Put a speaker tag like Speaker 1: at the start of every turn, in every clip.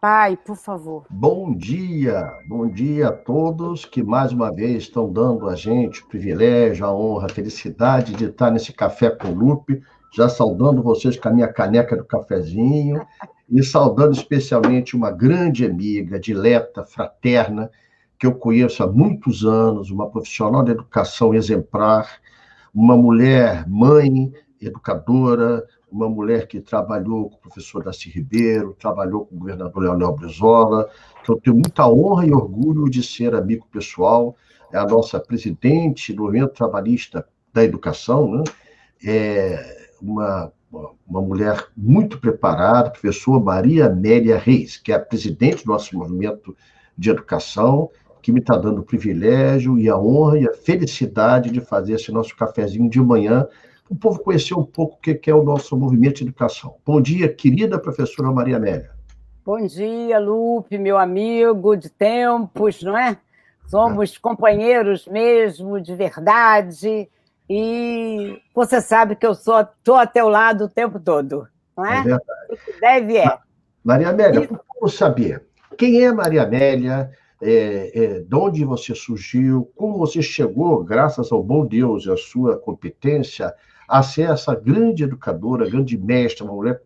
Speaker 1: Pai, por favor.
Speaker 2: Bom dia a todos que mais uma vez estão dando a gente o privilégio, a honra, a felicidade de estar nesse Café com o Lupe, já saudando vocês com a minha caneca do cafezinho e saudando especialmente uma grande amiga, dileta, fraterna, que eu conheço há muitos anos, uma profissional de educação exemplar, uma mulher mãe, educadora, uma mulher que trabalhou com o professor Darcy Ribeiro, trabalhou com o governador Leonel Brizola, que eu tenho muita honra e orgulho de ser amigo pessoal, é a nossa presidente do Movimento Trabalhista da Educação, né? É uma mulher muito preparada, a professora Maria Amélia Reis, que é a presidente do nosso movimento de educação, que me está dando o privilégio e a honra e a felicidade de fazer esse nosso cafezinho de manhã, para o povo conhecer um pouco o que é o nosso movimento de educação. Bom dia, querida professora Maria Amélia.
Speaker 1: Bom dia, Lupe, meu amigo de tempos, não é? Somos companheiros mesmo, de verdade, e você sabe que eu estou a teu lado o tempo todo, não é?
Speaker 2: É verdade.
Speaker 1: O que deve é.
Speaker 2: Maria Amélia, para o povo saber, quem é Maria Amélia, de onde você surgiu, como você chegou, graças ao bom Deus e à sua competência, a ser essa grande educadora, grande mestra, uma mulher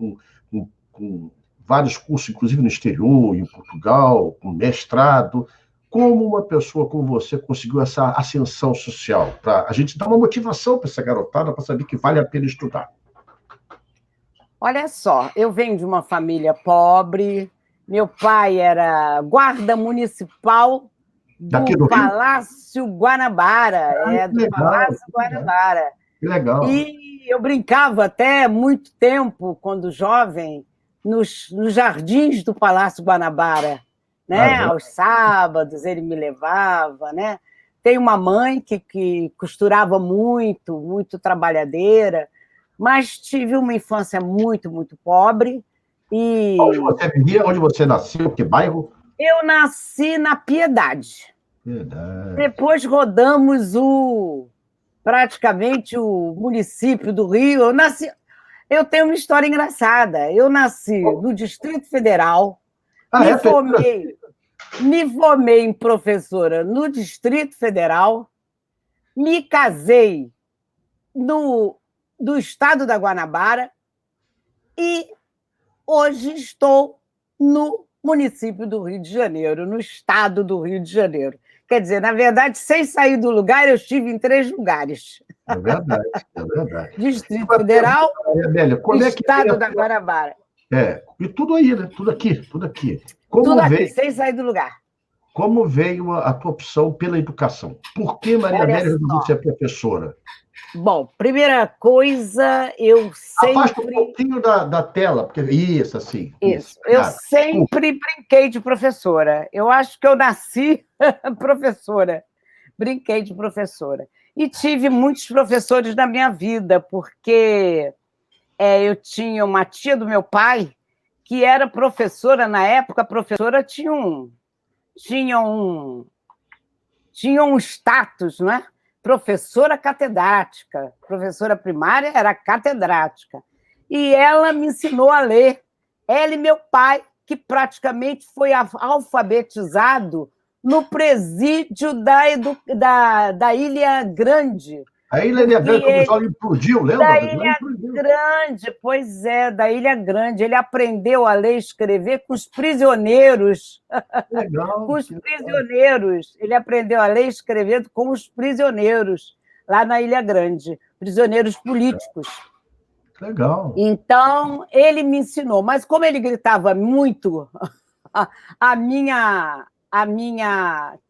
Speaker 2: com vários cursos, inclusive no exterior, em Portugal, com mestrado. Como uma pessoa como você conseguiu essa ascensão social? Para a gente dar uma motivação para essa garotada, para saber que vale a pena estudar.
Speaker 1: Olha só, eu venho de uma família pobre, meu pai era guarda municipal
Speaker 2: Daqui
Speaker 1: do
Speaker 2: do Rio?
Speaker 1: Palácio Guanabara,
Speaker 2: Que
Speaker 1: do
Speaker 2: legal,
Speaker 1: Palácio Guanabara.
Speaker 2: que legal.
Speaker 1: E eu brincava até muito tempo, quando jovem, nos jardins do Palácio Guanabara, né?
Speaker 2: Caramba.
Speaker 1: Aos sábados ele me levava, né? Tem uma mãe que costurava muito, muito trabalhadeira, mas tive uma infância muito, muito pobre
Speaker 2: Onde
Speaker 1: e
Speaker 2: você vivia? Onde você nasceu? Que bairro?
Speaker 1: eu nasci na Piedade.
Speaker 2: Verdade.
Speaker 1: Depois rodamos praticamente o município do Rio. Eu tenho uma história engraçada. Eu nasci no Distrito Federal,
Speaker 2: Ah,
Speaker 1: me
Speaker 2: é?
Speaker 1: formei, me formei em professora no Distrito Federal, me casei do estado da Guanabara e hoje estou no município do Rio de Janeiro, no estado do Rio de Janeiro. Quer dizer, na verdade, sem sair do lugar, eu estive em 3 lugares.
Speaker 2: É verdade, é verdade.
Speaker 1: Distrito
Speaker 2: Uma
Speaker 1: Federal,
Speaker 2: pergunta, Maria Amélia, como é que veio
Speaker 1: estado da Guanabara.
Speaker 2: e tudo aí, né? Tudo aqui, tudo aqui.
Speaker 1: Tudo aqui, sem sair do lugar.
Speaker 2: Como veio a tua opção pela educação? Por que Maria
Speaker 1: Olha
Speaker 2: Amélia resolveu
Speaker 1: só.
Speaker 2: ser professora?
Speaker 1: Bom, primeira coisa, eu
Speaker 2: Afasta um
Speaker 1: sempre.
Speaker 2: pouquinho da tela, porque isso, assim. Isso.
Speaker 1: Eu
Speaker 2: Obrigado. Desculpa.
Speaker 1: sempre brinquei de professora. Eu acho que eu nasci professora. Brinquei de professora. E tive muitos professores na minha vida, porque eu tinha uma tia do meu pai que era professora na época. A professora tinha um status, não é? Professora catedrática. Professora primária era catedrática. E ela me ensinou a ler. Ela e meu pai, que praticamente foi alfabetizado no presídio da Ilha Grande.
Speaker 2: A Ilha Grande, quando o sol implodiu, lembra?
Speaker 1: Da Ilha Grande, pois é, da Ilha Grande. Ele aprendeu a ler e escrever com os prisioneiros.
Speaker 2: Legal.
Speaker 1: Com os prisioneiros. Ele aprendeu a ler e escrever com os prisioneiros, lá na Ilha Grande. Prisioneiros políticos.
Speaker 2: Legal.
Speaker 1: Então, ele me ensinou. Mas como ele gritava muito, a minha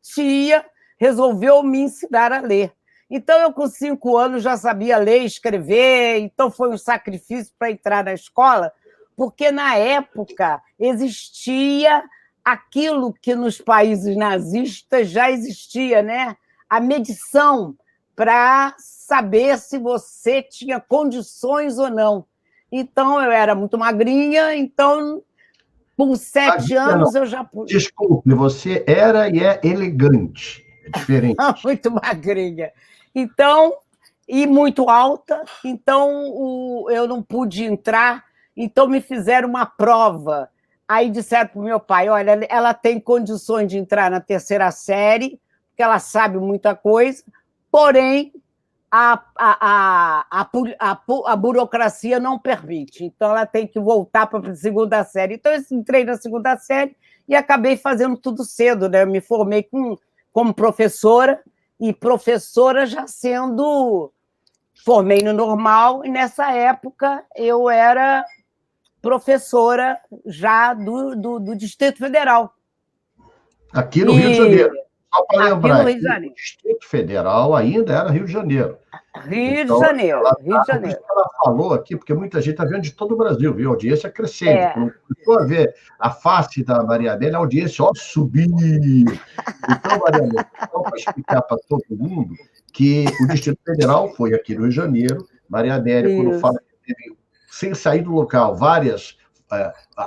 Speaker 1: tia resolveu me ensinar a ler. Então, eu com 5 anos já sabia ler e escrever, então foi um sacrifício para entrar na escola, porque na época existia aquilo que nos países nazistas já existia, né? A medição para saber se você tinha condições ou não. Então, eu era muito magrinha, então, com 7 anos, eu já pude.
Speaker 2: Desculpe, você era e é elegante. É diferente.
Speaker 1: Muito magrinha. Então, e muito alta, então eu não pude entrar, então me fizeram uma prova Aí disseram para o meu pai, olha, ela tem condições de entrar na terceira série, porque ela sabe muita coisa, porém a burocracia não permite. Então, ela tem que voltar para a segunda série. Então, eu entrei na segunda série e acabei fazendo tudo cedo, né? Eu me formei como professora, e professora já sendo... Formei no normal, e nessa época eu era professora já do Distrito Federal.
Speaker 2: Aqui no Rio de Janeiro. Só para
Speaker 1: aqui no
Speaker 2: lembrar,
Speaker 1: Rio de Janeiro.
Speaker 2: o Distrito Federal ainda era Rio de Janeiro.
Speaker 1: Rio
Speaker 2: Então,
Speaker 1: de Janeiro,
Speaker 2: ela,
Speaker 1: Rio de Janeiro.
Speaker 2: ela falou aqui, porque muita gente está vendo de todo o Brasil, viu? A audiência crescendo. Quando começou a ver a face da Maria Amélia, a audiência, ó, subiu. Então, Maria Amélia, só para explicar para todo mundo que o Distrito Federal foi aqui no Rio de Janeiro. Maria Amélia, quando fala que teve, sem sair do local, várias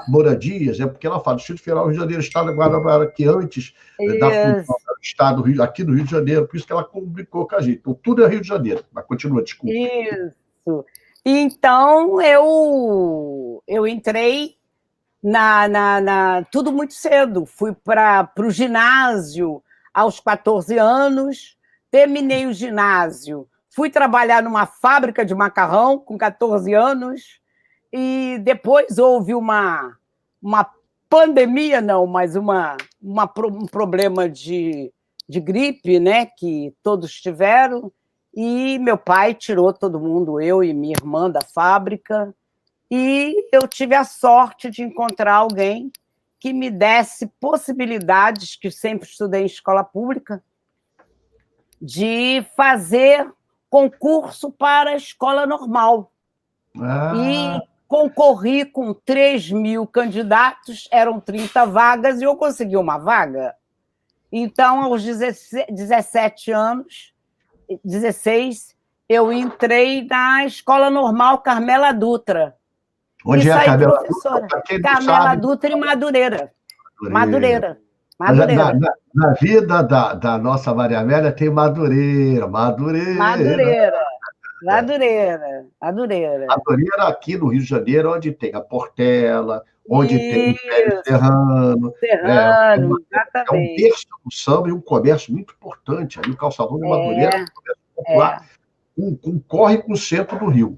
Speaker 2: moradias, é porque ela fala, Distrito Federal, Rio de Janeiro, Estado da Guanabara, que antes da função do Estado aqui no Rio de Janeiro, por isso que ela comunicou com a gente. Então, tudo é Rio de Janeiro, mas continua, desculpa.
Speaker 1: Isso. Então, eu entrei tudo muito cedo. Fui para o ginásio aos 14 anos, terminei o ginásio, fui trabalhar numa fábrica de macarrão com 14 anos, e depois houve uma pandemia, não, mas um problema de gripe, né, que todos tiveram, e meu pai tirou todo mundo, eu e minha irmã, da fábrica, e eu tive a sorte de encontrar alguém que me desse possibilidades, que sempre estudei em escola pública, de fazer concurso para a escola normal. E concorri com 3.000 candidatos, eram 30 vagas, e eu consegui uma vaga. Então, aos 17 anos, 16, eu entrei na Escola Normal Carmela Dutra.
Speaker 2: Onde é a Carmela
Speaker 1: professora? Carmela Dutra em Madureira. Madureira.
Speaker 2: Na vida da nossa Maria Amélia tem Madureira.
Speaker 1: Madureira
Speaker 2: aqui no Rio de Janeiro, onde tem a Portela, onde tem o Império Serrano.
Speaker 1: Serrano,
Speaker 2: é um berço do samba e um comércio muito importante. Ali o Calçadão de Madureira é um comércio popular, concorre com o centro do Rio.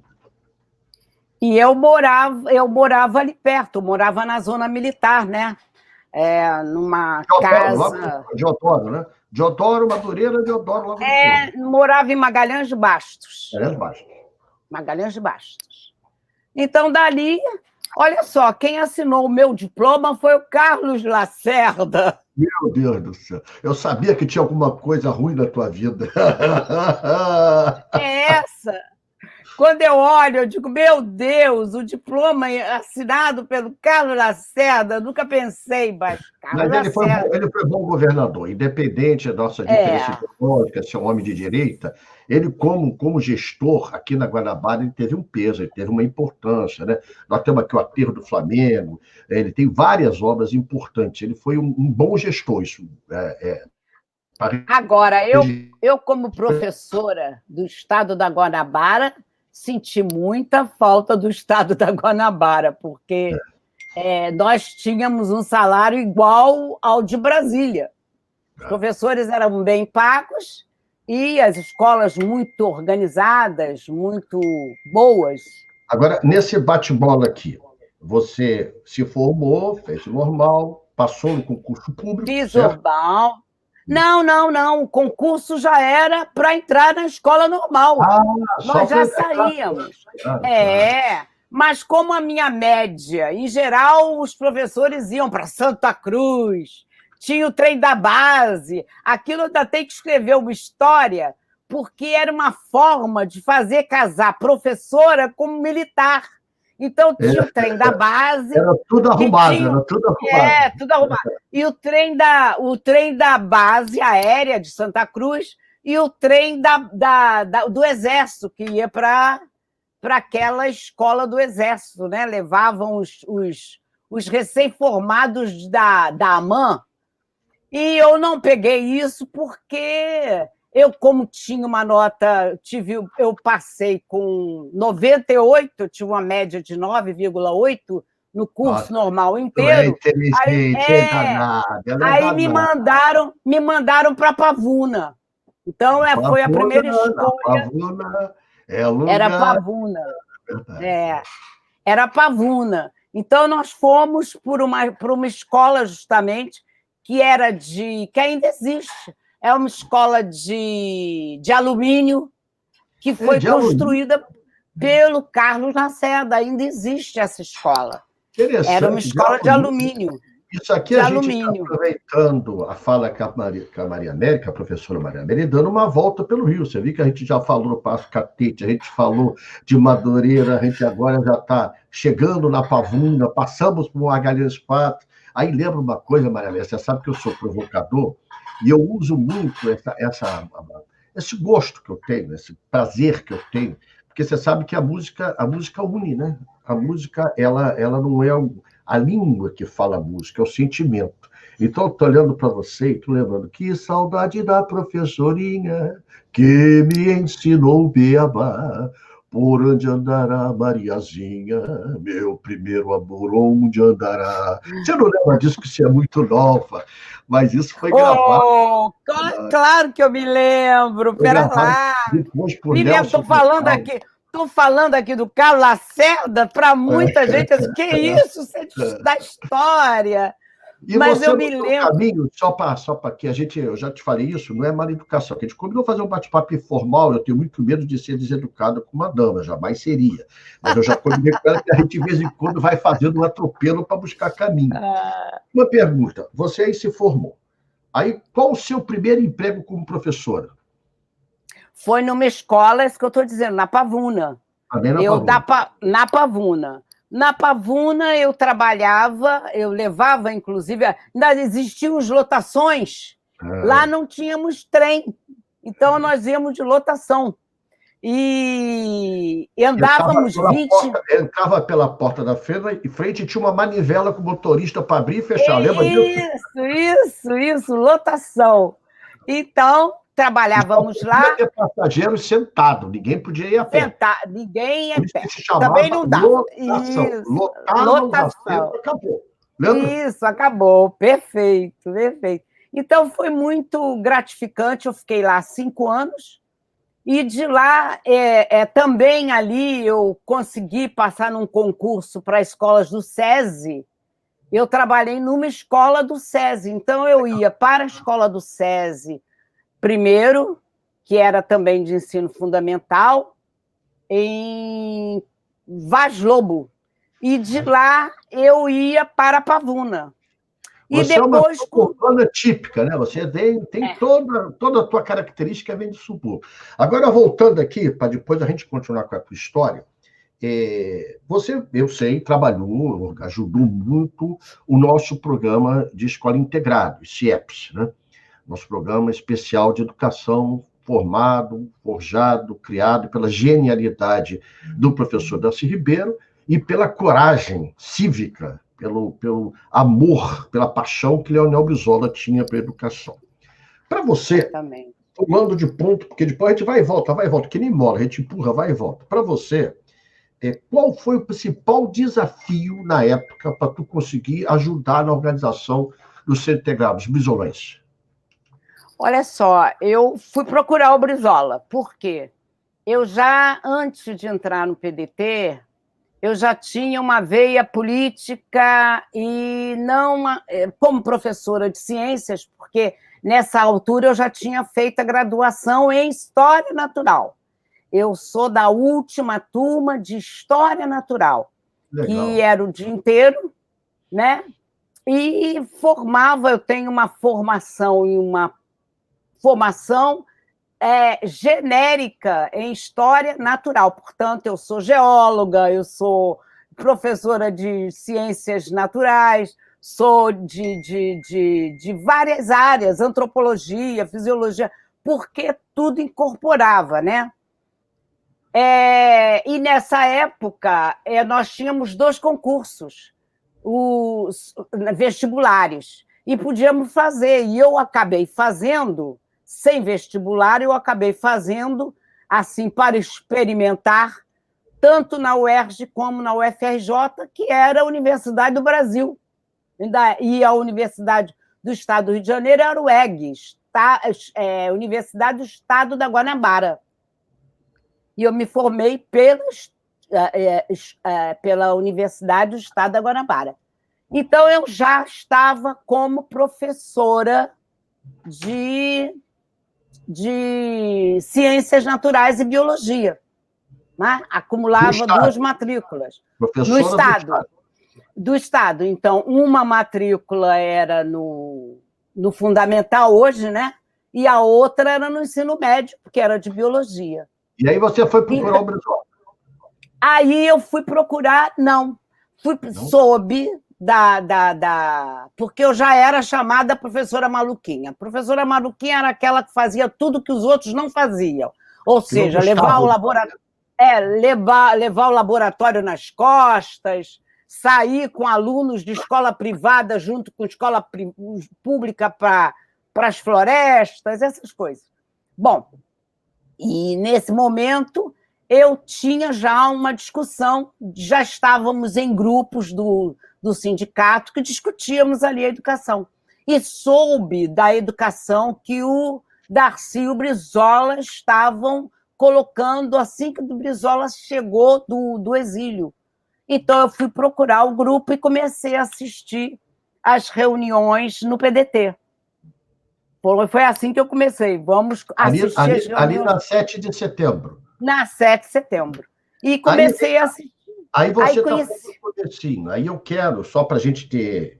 Speaker 1: E eu morava ali perto, eu morava na zona militar, né? Numa casa...
Speaker 2: Deodoro, né? Deodoro, Madureira, Deodoro, logo
Speaker 1: morava em Magalhães de Bastos. Magalhães de Bastos. Então, dali, olha só, quem assinou o meu diploma foi o Carlos Lacerda.
Speaker 2: Meu Deus do céu. Eu sabia que tinha alguma coisa ruim na tua vida.
Speaker 1: É essa. Quando eu olho, eu digo, meu Deus, o diploma assinado pelo Carlos Lacerda, eu nunca pensei, mas
Speaker 2: Carlos Lacerda... ele foi bom governador, independente da nossa diferença ideológica, ser um homem de direita, ele, como gestor aqui na Guanabara, ele teve um peso, ele teve uma importância, né? Nós temos aqui o Aterro do Flamengo, ele tem várias obras importantes, ele foi um bom gestor, isso
Speaker 1: Agora, eu, como professora do estado da Guanabara, senti muita falta do estado da Guanabara, porque nós tínhamos um salário igual ao de Brasília. Os professores eram bem pagos e as escolas muito organizadas, muito boas.
Speaker 2: Agora, nesse bate-bola aqui, você se formou, fez o normal, passou no concurso público,
Speaker 1: fiz normal. Não. O concurso já era para entrar na escola normal. Nós já saíamos. Mas como a minha média, em geral, os professores iam para Santa Cruz, tinha o trem da base, aquilo ainda tem que escrever uma história, porque era uma forma de fazer casar professora com militar. Então, tinha o trem da base...
Speaker 2: Era tudo arrumado, tudo arrumado.
Speaker 1: E o trem da base aérea de Santa Cruz e o trem do Exército, que ia para aquela escola do Exército, né? Levavam os recém-formados da AMAN. E eu não peguei isso porque... Eu, como tinha uma nota, eu passei com 98, eu tive uma média de 9,8 no curso normal
Speaker 2: Não é
Speaker 1: inteiro.
Speaker 2: inteligente, é danada, ela é
Speaker 1: Aí
Speaker 2: danada.
Speaker 1: me mandaram para Pavuna. Então, foi a primeira escolha.
Speaker 2: Pavuna é
Speaker 1: Era
Speaker 2: lugar.
Speaker 1: Pavuna.
Speaker 2: Verdade.
Speaker 1: Era Pavuna. Então, nós fomos por uma escola, justamente, que ainda existe. É uma escola de alumínio, que foi construída pelo Carlos Lacerda. Ainda existe essa escola. Era uma escola de alumínio.
Speaker 2: Isso aqui a gente está aproveitando a fala com a Maria América, a professora Maria América, e dando uma volta pelo Rio. Você viu que a gente já falou no Passo Catete, a gente falou de Madureira, a gente agora já está chegando na Pavuna, passamos por Magalhães Pato. Aí lembra uma coisa, Maria América, você sabe que eu sou provocador, e eu uso muito esse gosto que eu tenho, esse prazer que eu tenho, porque você sabe que a música une, né? A música, ela não é a língua que fala a música, é o sentimento. Então, estou olhando para você e estou lembrando, que saudade da professorinha que me ensinou o beabá, por onde andará Mariazinha, meu primeiro amor, onde andará. Você não lembra disso, que você é muito nova, mas isso foi gravado.
Speaker 1: Claro que eu me lembro, pera lá.
Speaker 2: Depois por
Speaker 1: Me lembro, estou falando aqui do Carlos Lacerda, para muita gente, assim, que isso, você é da história.
Speaker 2: E mas você, eu me lembro. Caminho, só para que eu já te falei isso, não é mal educação, que a gente combinou fazer um bate-papo informal, eu tenho muito medo de ser deseducado com uma dama, jamais seria. Mas eu já combinei com ela que a gente, de vez em quando, vai fazendo um atropelo para buscar caminho. Uma pergunta, você aí se formou. Aí, qual o seu primeiro emprego como professora?
Speaker 1: Foi numa escola, isso que eu estou dizendo, na Pavuna. Na Pavuna. Na Pavuna, eu trabalhava, eu levava, inclusive, ainda existiam as lotações. Lá não tínhamos trem, então nós íamos de lotação. E andávamos 20...
Speaker 2: Entrava pela porta da frente e tinha uma manivela com o motorista para abrir e fechar, lembra disso?
Speaker 1: Isso, lotação. Então, trabalhamos lá.
Speaker 2: Podia ter passageiro sentado, ninguém podia ir a pé.
Speaker 1: Ninguém ia a pé.
Speaker 2: Também não dá. Lotação. Acabou. Lembra?
Speaker 1: Isso, acabou. Perfeito. Então, foi muito gratificante. Eu fiquei lá 5 anos. E de lá, também ali, eu consegui passar num concurso para escolas do SESI. Eu trabalhei numa escola do SESI. Então, eu ia para a escola do SESI primeiro, que era também de ensino fundamental, em Vaz Lobo. E de lá eu ia para Pavuna.
Speaker 2: E você depois, é uma suburbana típica, né? Você tem toda a tua característica vem do subúrbio. Agora, voltando aqui, para depois a gente continuar com a tua história, você, eu sei, trabalhou, ajudou muito o nosso programa de escola integrada, o CIEPS, né? Nosso programa especial de educação forjado, criado pela genialidade do professor Darcy Ribeiro e pela coragem cívica, pelo amor, pela paixão que Leonel Brizola tinha para a educação. Para você, pulando de ponto, porque depois a gente vai e volta, que nem mola, a gente empurra, vai e volta. Para você, qual foi o principal desafio na época para tu conseguir ajudar na organização dos Centro Integrado, dos Brizolões?
Speaker 1: Olha só, eu fui procurar o Brizola, por quê? Eu já, antes de entrar no PDT, eu já tinha uma veia política e não como professora de ciências, porque nessa altura eu já tinha feito a graduação em História Natural. Eu sou da última turma de História Natural, que era o dia inteiro, né? E eu tenho uma formação genérica em História Natural. Portanto, eu sou geóloga, eu sou professora de Ciências Naturais, sou de várias áreas, antropologia, fisiologia, porque tudo incorporava, né? E nessa época, nós tínhamos 2 concursos, os vestibulares, e podíamos fazer, e eu acabei fazendo, sem vestibular, eu acabei fazendo, assim, para experimentar, tanto na UERJ como na UFRJ, que era a Universidade do Brasil. E a Universidade do Estado do Rio de Janeiro era o EGS, Universidade do Estado da Guanabara. E eu me formei pela Universidade do Estado da Guanabara. Então, eu já estava como professora de Ciências Naturais e Biologia. Né? Acumulava 2 matrículas.
Speaker 2: Professora
Speaker 1: no Estado. Do Estado. Então, uma matrícula era no fundamental hoje, né? E a outra era no ensino médio, porque era de biologia.
Speaker 2: E aí você foi procurar o Brizola?
Speaker 1: Aí eu fui procurar, não. Soube porque eu já era chamada professora maluquinha. A professora maluquinha era aquela que fazia tudo que os outros não faziam. Ou seja, levar o laboratório nas costas, sair com alunos de escola privada junto com escola pública para as florestas, essas coisas. Bom, e nesse momento eu tinha já uma discussão, já estávamos em grupos do sindicato que discutíamos ali a educação. E soube da educação que o Darcy e o Brizola estavam colocando assim que o Brizola chegou do exílio. Então, eu fui procurar o grupo e comecei a assistir às reuniões no PDT. Foi assim que eu comecei. Vamos assistir às reuniões.
Speaker 2: Ali na 7 de setembro.
Speaker 1: Na 7 de setembro. E comecei a assistir.
Speaker 2: Aí você está falando do comecinho. Aí eu quero, só para a gente ter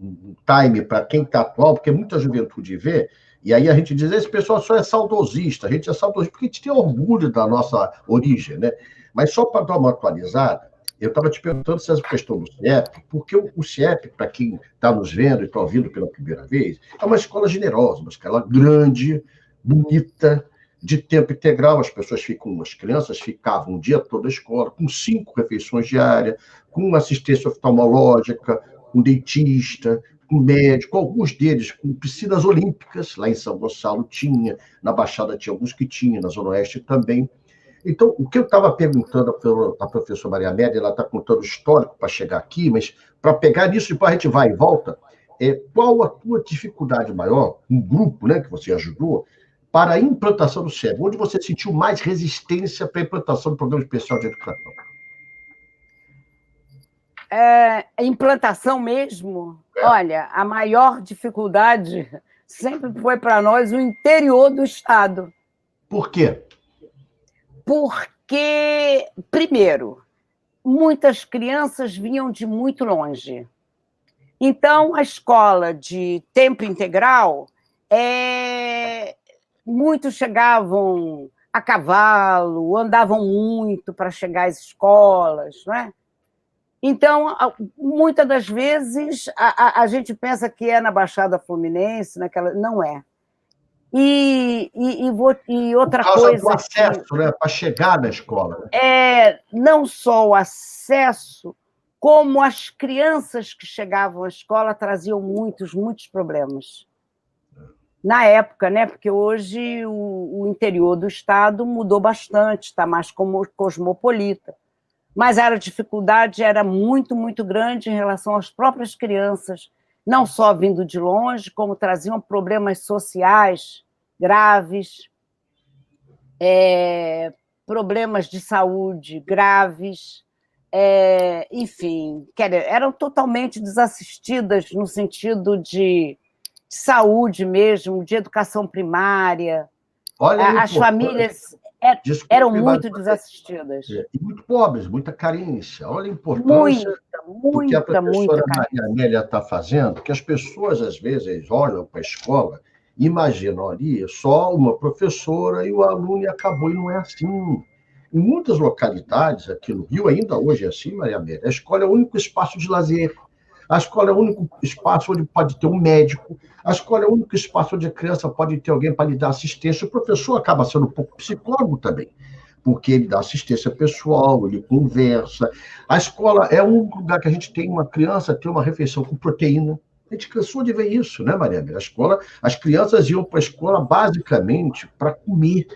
Speaker 2: um time para quem está atual, porque muita juventude vê, e aí a gente diz, esse pessoal só é saudosista, a gente é saudosista porque a gente tem orgulho da nossa origem, né? Mas só para dar uma atualizada, eu estava te perguntando se essa questão do CIEP, porque o CIEP, para quem está nos vendo e está ouvindo pela primeira vez, é uma escola generosa, uma escola grande, bonita, de tempo integral. As crianças ficavam o dia todo na escola, com 5 refeições diárias, com assistência oftalmológica, com dentista, com médico, alguns deles com piscinas olímpicas, lá em São Gonçalo tinha, na Baixada tinha alguns que tinha, na Zona Oeste também. Então, o que eu estava perguntando à professora Maria Amélia, ela está contando o histórico para chegar aqui, mas para pegar nisso, depois a gente vai e volta, qual a tua dificuldade maior, um grupo, né, que você ajudou, para a implantação do CIEP? Onde você sentiu mais resistência para a implantação do Programa Especial de Educação?
Speaker 1: Implantação mesmo? Olha, a maior dificuldade sempre foi para nós o interior do Estado.
Speaker 2: Por quê?
Speaker 1: Porque, primeiro, muitas crianças vinham de muito longe. Então, a escola de tempo integral, muitos chegavam a cavalo, andavam muito para chegar às escolas, não é? Então, muitas das vezes, a gente pensa que é na Baixada Fluminense, não é. E outra coisa...
Speaker 2: Por causa do acesso, né, para chegar na escola.
Speaker 1: Não só o acesso, como as crianças que chegavam à escola traziam muitos problemas. Na época, né, porque hoje o interior do Estado mudou bastante, está mais cosmopolita. Mas a dificuldade era muito, muito grande em relação às próprias crianças, não só vindo de longe, como traziam problemas sociais graves, problemas de saúde graves, enfim, eram totalmente desassistidas no sentido de saúde mesmo, de educação primária.
Speaker 2: Olha,
Speaker 1: as famílias eram muito desassistidas.
Speaker 2: E muito pobres, muita carência. Olha a importância do que a professora Maria Amélia está fazendo, que as pessoas, às vezes, olham para a escola e imaginam ali só uma professora e o aluno e acabou, e não é assim. Em muitas localidades aqui no Rio, ainda hoje é assim, Maria Amélia, a escola é o único espaço de lazer. A escola é o único espaço onde pode ter um médico. A escola é o único espaço onde a criança pode ter alguém para lhe dar assistência. O professor acaba sendo um pouco psicólogo também, porque ele dá assistência pessoal, ele conversa. A escola é um lugar que a gente tem uma criança, tem uma refeição com proteína. A gente cansou de ver isso, né, Maria? A escola, as crianças iam para a escola basicamente para comer.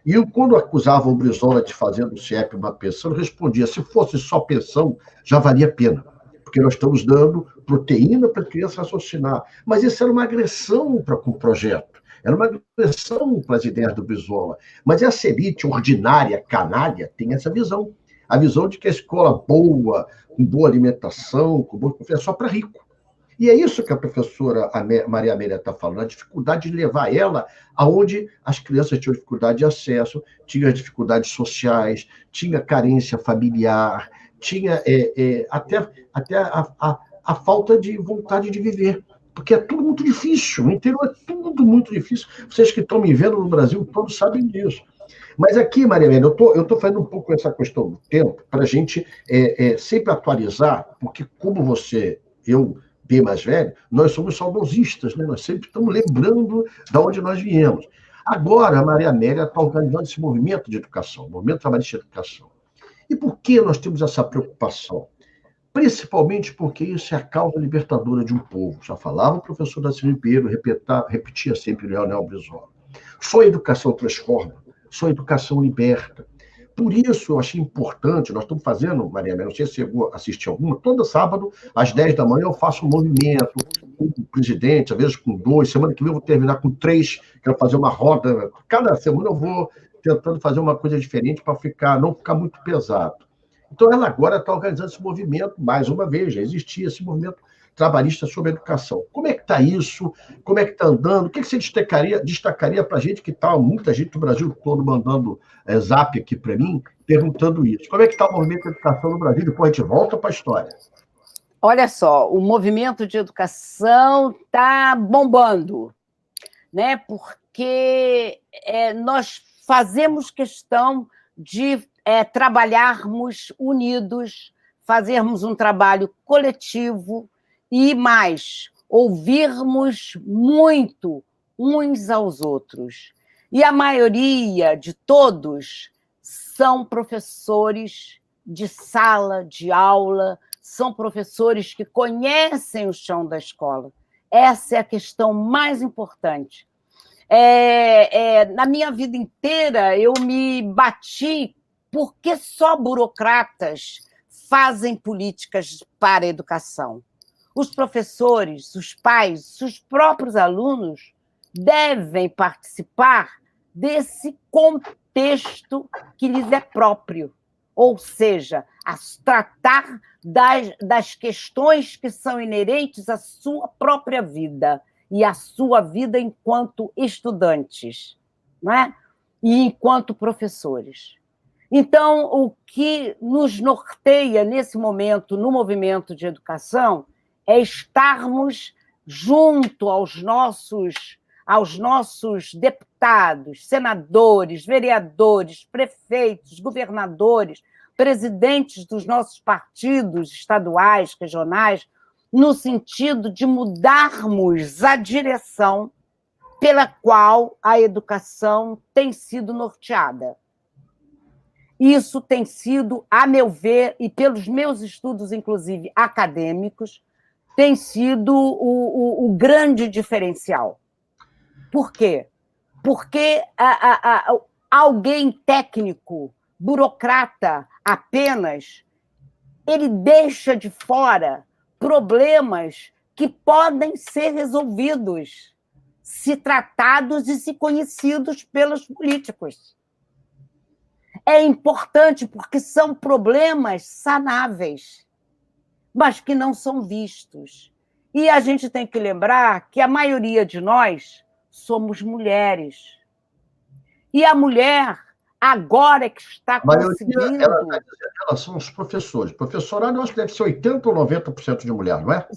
Speaker 2: E quando acusavam o Brizola de fazer do CIEP uma pensão, ele respondia: se fosse só pensão, já valia a pena, porque nós estamos dando proteína para a criança raciocinar. Mas isso era uma agressão com o projeto, era uma agressão para as ideias do Brizola. Mas essa elite ordinária, canalha, tem essa visão. A visão de que a escola boa, com boa alimentação, com boa confiança, é só para rico. E é isso que a professora Maria Amélia está falando, a dificuldade de levar ela aonde as crianças tinham dificuldade de acesso, tinham dificuldades sociais, tinha carência familiar, tinha até a falta de vontade de viver. Porque é tudo muito difícil, o interior é tudo muito difícil. Vocês que estão me vendo no Brasil todos sabem disso. Mas aqui, Maria Amélia, eu estou fazendo um pouco essa questão do tempo para a gente sempre atualizar, porque como eu, bem mais velho, nós somos saudosistas, né? Nós sempre estamos lembrando de onde nós viemos. Agora, a Maria Amélia está organizando esse movimento de educação, o movimento trabalhista de educação. E por que nós temos essa preocupação? Principalmente porque isso é a causa libertadora de um povo. Já falava o professor Darcy Ribeiro, repetia sempre o Leonel Brizola. Só a educação transforma, só a educação liberta. Por isso, eu achei importante, nós estamos fazendo, Maria Amélia, não sei se você assistir alguma, todo sábado, às 10 da manhã, eu faço um movimento com o presidente, às vezes com 2, semana que vem eu vou terminar com 3, quero fazer uma roda, cada semana eu vou tentando fazer uma coisa diferente para não ficar muito pesado. Então, ela agora está organizando esse movimento, mais uma vez, já existia esse movimento trabalhista sobre a educação. Como é que está isso? Como é que está andando? O que você destacaria para a gente, que está muita gente do Brasil todo mandando zap aqui para mim, perguntando isso. Como é que está o movimento de educação no Brasil? Depois a gente volta para a história.
Speaker 1: Olha só, o movimento de educação está bombando, né? Porque nós fazemos questão de trabalharmos unidos, fazermos um trabalho coletivo e mais, ouvirmos muito uns aos outros. E a maioria de todos são professores de sala, de aula, são professores que conhecem o chão da escola. Essa é a questão mais importante. Na minha vida inteira, eu me bati porque só burocratas fazem políticas para a educação. Os professores, os pais, os próprios alunos devem participar desse contexto que lhes é próprio, ou seja, tratar das questões que são inerentes à sua própria vida e à sua vida enquanto estudantes, não é? E enquanto professores. Então, o que nos norteia nesse momento, no movimento de educação, é estarmos junto aos nossos deputados, senadores, vereadores, prefeitos, governadores, presidentes dos nossos partidos estaduais, regionais, no sentido de mudarmos a direção pela qual a educação tem sido norteada. Isso tem sido, a meu ver, e pelos meus estudos, inclusive acadêmicos, tem sido o grande diferencial. Por quê? Porque alguém técnico, burocrata apenas, ele deixa de fora problemas que podem ser resolvidos, se tratados e se conhecidos pelos políticos. É importante porque são problemas sanáveis, mas que não são vistos. E a gente tem que lembrar que a maioria de nós somos mulheres. E a mulher, agora é que está conseguindo...
Speaker 2: Elas são os professores. Professorado, eu acho que deve ser 80% ou 90% de mulher, não é?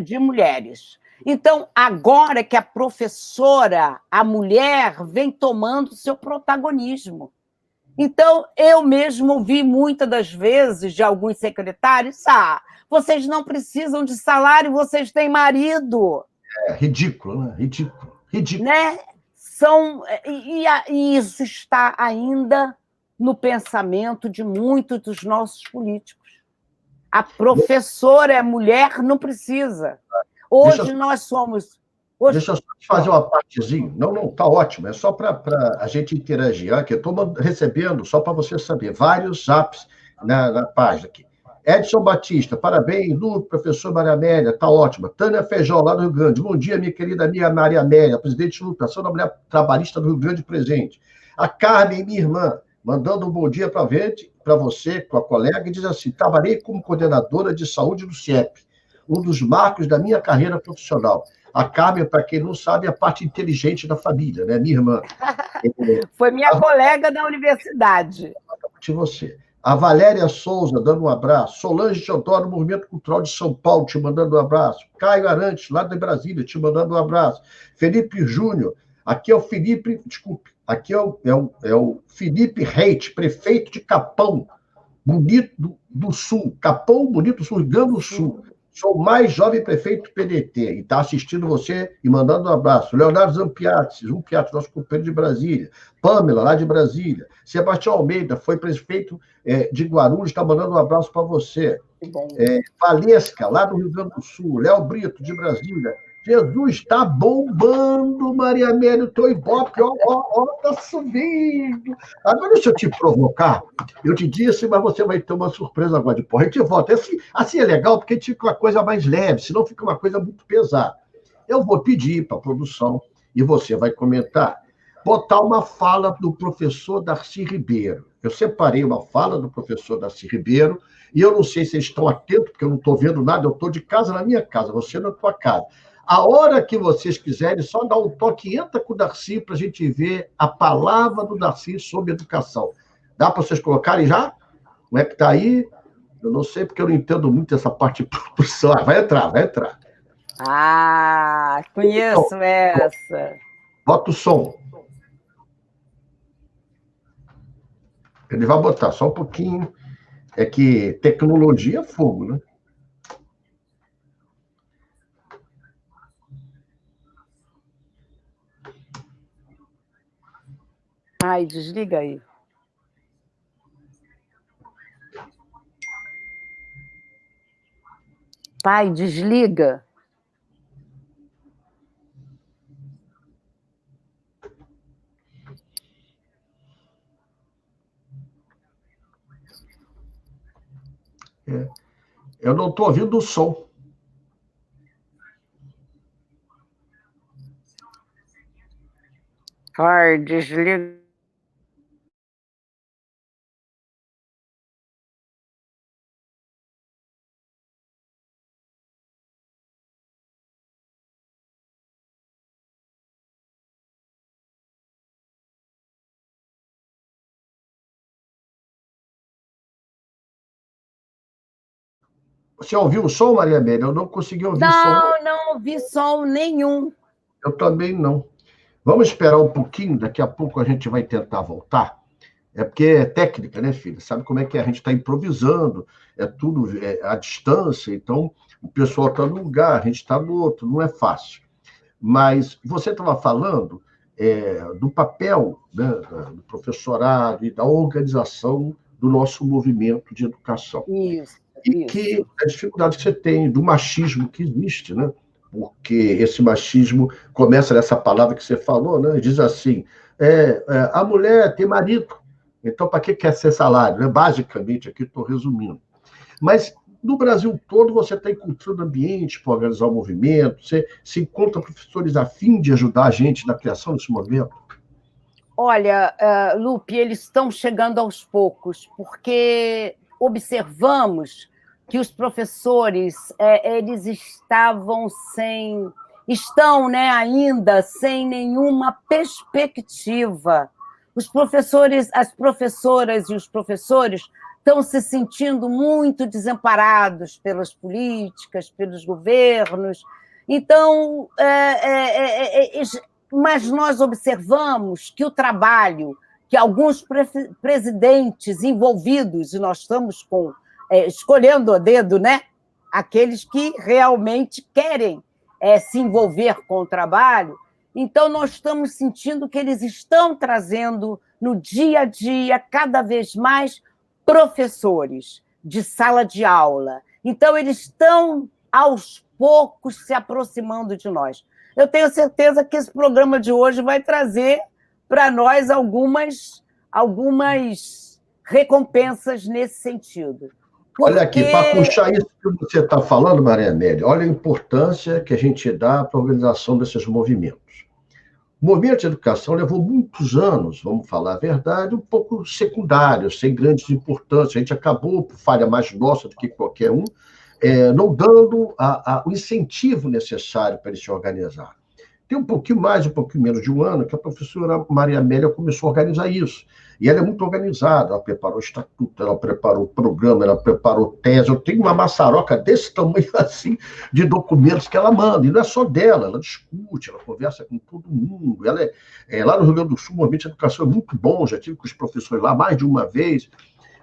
Speaker 1: De mulheres. Então, agora que a professora, a mulher, vem tomando seu protagonismo. Então, eu mesmo ouvi muitas das vezes de alguns secretários: vocês não precisam de salário, vocês têm marido.
Speaker 2: É ridículo, né? Ridículo.
Speaker 1: Né? E isso está ainda no pensamento de muitos dos nossos políticos. A professora é mulher, não precisa. Hoje nós somos...
Speaker 2: Deixa eu só te fazer uma partezinha. Não, não, tá ótimo. É só para a gente interagir. Aqui, eu estou recebendo, só para você saber, vários zaps na página aqui. Edson Batista, parabéns, Lu, professor Maria Amélia, tá ótima. Tânia Feijó, lá do Rio Grande. Bom dia, minha querida amiga Maria Amélia, presidente Lu, ação da mulher trabalhista do Rio Grande presente. A Carmen, minha irmã, mandando um bom dia para você, com a colega, e diz assim: trabalhei como coordenadora de saúde do CIEP, um dos marcos da minha carreira profissional. A Carmen, para quem não sabe, é a parte inteligente da família, né? Minha irmã.
Speaker 1: Foi minha colega da universidade.
Speaker 2: De você. A Valéria Souza, dando um abraço. Solange Teodoro, Movimento Cultural de São Paulo, te mandando um abraço. Caio Arantes, lá de Brasília, te mandando um abraço. Felipe Júnior, aqui é o Felipe, desculpe, aqui é o Felipe Reit, prefeito de Capão, Bonito do Sul. Capão, Bonito do Sul, Rio Grande do Sul. Sou o mais jovem prefeito do PDT e está assistindo você e mandando um abraço. Leonardo Zampiatti, nosso companheiro de Brasília. Pamela, lá de Brasília. Sebastião Almeida, foi prefeito de Guarulhos, está mandando um abraço para você. Valesca, lá do Rio Grande do Sul. Léo Brito, de Brasília. Jesus está bombando, Maria Amélia, o teu Ibope, tá subindo. Agora, deixa eu te provocar. Eu te disse, mas você vai ter uma surpresa agora depois. A gente volta. Assim é legal, porque fica uma coisa mais leve, senão fica uma coisa muito pesada. Eu vou pedir para a produção, e você vai comentar, botar uma fala do professor Darcy Ribeiro. Eu separei uma fala do professor Darcy Ribeiro, e eu não sei se vocês estão atentos, porque eu não estou vendo nada, eu estou de casa na minha casa, você na tua casa. A hora que vocês quiserem, só dá um toque, entra com o Darcy para a gente ver a palavra do Darcy sobre educação. Dá para vocês colocarem já? Como é que está aí? Eu não sei, porque eu não entendo muito essa parte de produção. Vai entrar, vai entrar.
Speaker 1: Ah, conheço então, essa.
Speaker 2: Bota o som. Ele vai botar só um pouquinho. É que tecnologia é fogo, né?
Speaker 1: Ai, desliga aí. Pai, desliga.
Speaker 2: Eu não estou ouvindo o som.
Speaker 1: Ai, desliga.
Speaker 2: Você ouviu o som, Maria Amélia? Eu não consegui ouvir o som.
Speaker 1: Não ouvi som nenhum.
Speaker 2: Eu também não. Vamos esperar um pouquinho, daqui a pouco a gente vai tentar voltar. É porque é técnica, né, filha? Sabe como é que é? A gente está improvisando, é tudo à distância, então o pessoal está num lugar, a gente está no outro, não é fácil. Mas você estava falando do papel, né, do professorado e da organização do nosso movimento de educação.
Speaker 1: Isso.
Speaker 2: Que a dificuldade que você tem, do machismo que existe, né? Porque esse machismo começa nessa palavra que você falou, né? Diz assim, a mulher tem marido, então para que quer ser salário? Né? Basicamente, aqui estou resumindo. Mas no Brasil todo você está encontrando ambiente para organizar o movimento, você se encontra professores a fim de ajudar a gente na criação desse movimento?
Speaker 1: Olha, Lupe, eles estão chegando aos poucos, porque observamos que os professores eles estão, né, ainda sem nenhuma perspectiva. Os professores, as professoras e os professores estão se sentindo muito desamparados pelas políticas, pelos governos. Então, mas nós observamos que o trabalho que alguns presidentes envolvidos, e nós estamos escolhendo a dedo, né? Aqueles que realmente querem se envolver com o trabalho. Então, nós estamos sentindo que eles estão trazendo no dia a dia, cada vez mais, professores de sala de aula. Então, eles estão, aos poucos, se aproximando de nós. eu tenho certeza que esse programa de hoje vai trazer para nós algumas recompensas nesse sentido.
Speaker 2: Olha aqui, para puxar isso que você está falando, Maria Amélia, olha a importância que a gente dá para a organização desses movimentos. O movimento de educação levou muitos anos, vamos falar a verdade, um pouco secundário, sem grandes importâncias. A gente acabou, por falha mais nossa do que qualquer um, não dando o incentivo necessário para ele se organizar. Tem um pouquinho mais, um pouquinho menos de um ano que a professora Maria Amélia começou a organizar isso. E ela é muito organizada, ela preparou o estatuto, ela preparou o programa, ela preparou tese. Eu tenho uma maçaroca desse tamanho assim de documentos que ela manda, e não é só dela, ela discute, ela conversa com todo mundo. Ela lá no Rio Grande do Sul, o movimento de educação é muito bom, já tive com os professores lá mais de uma vez.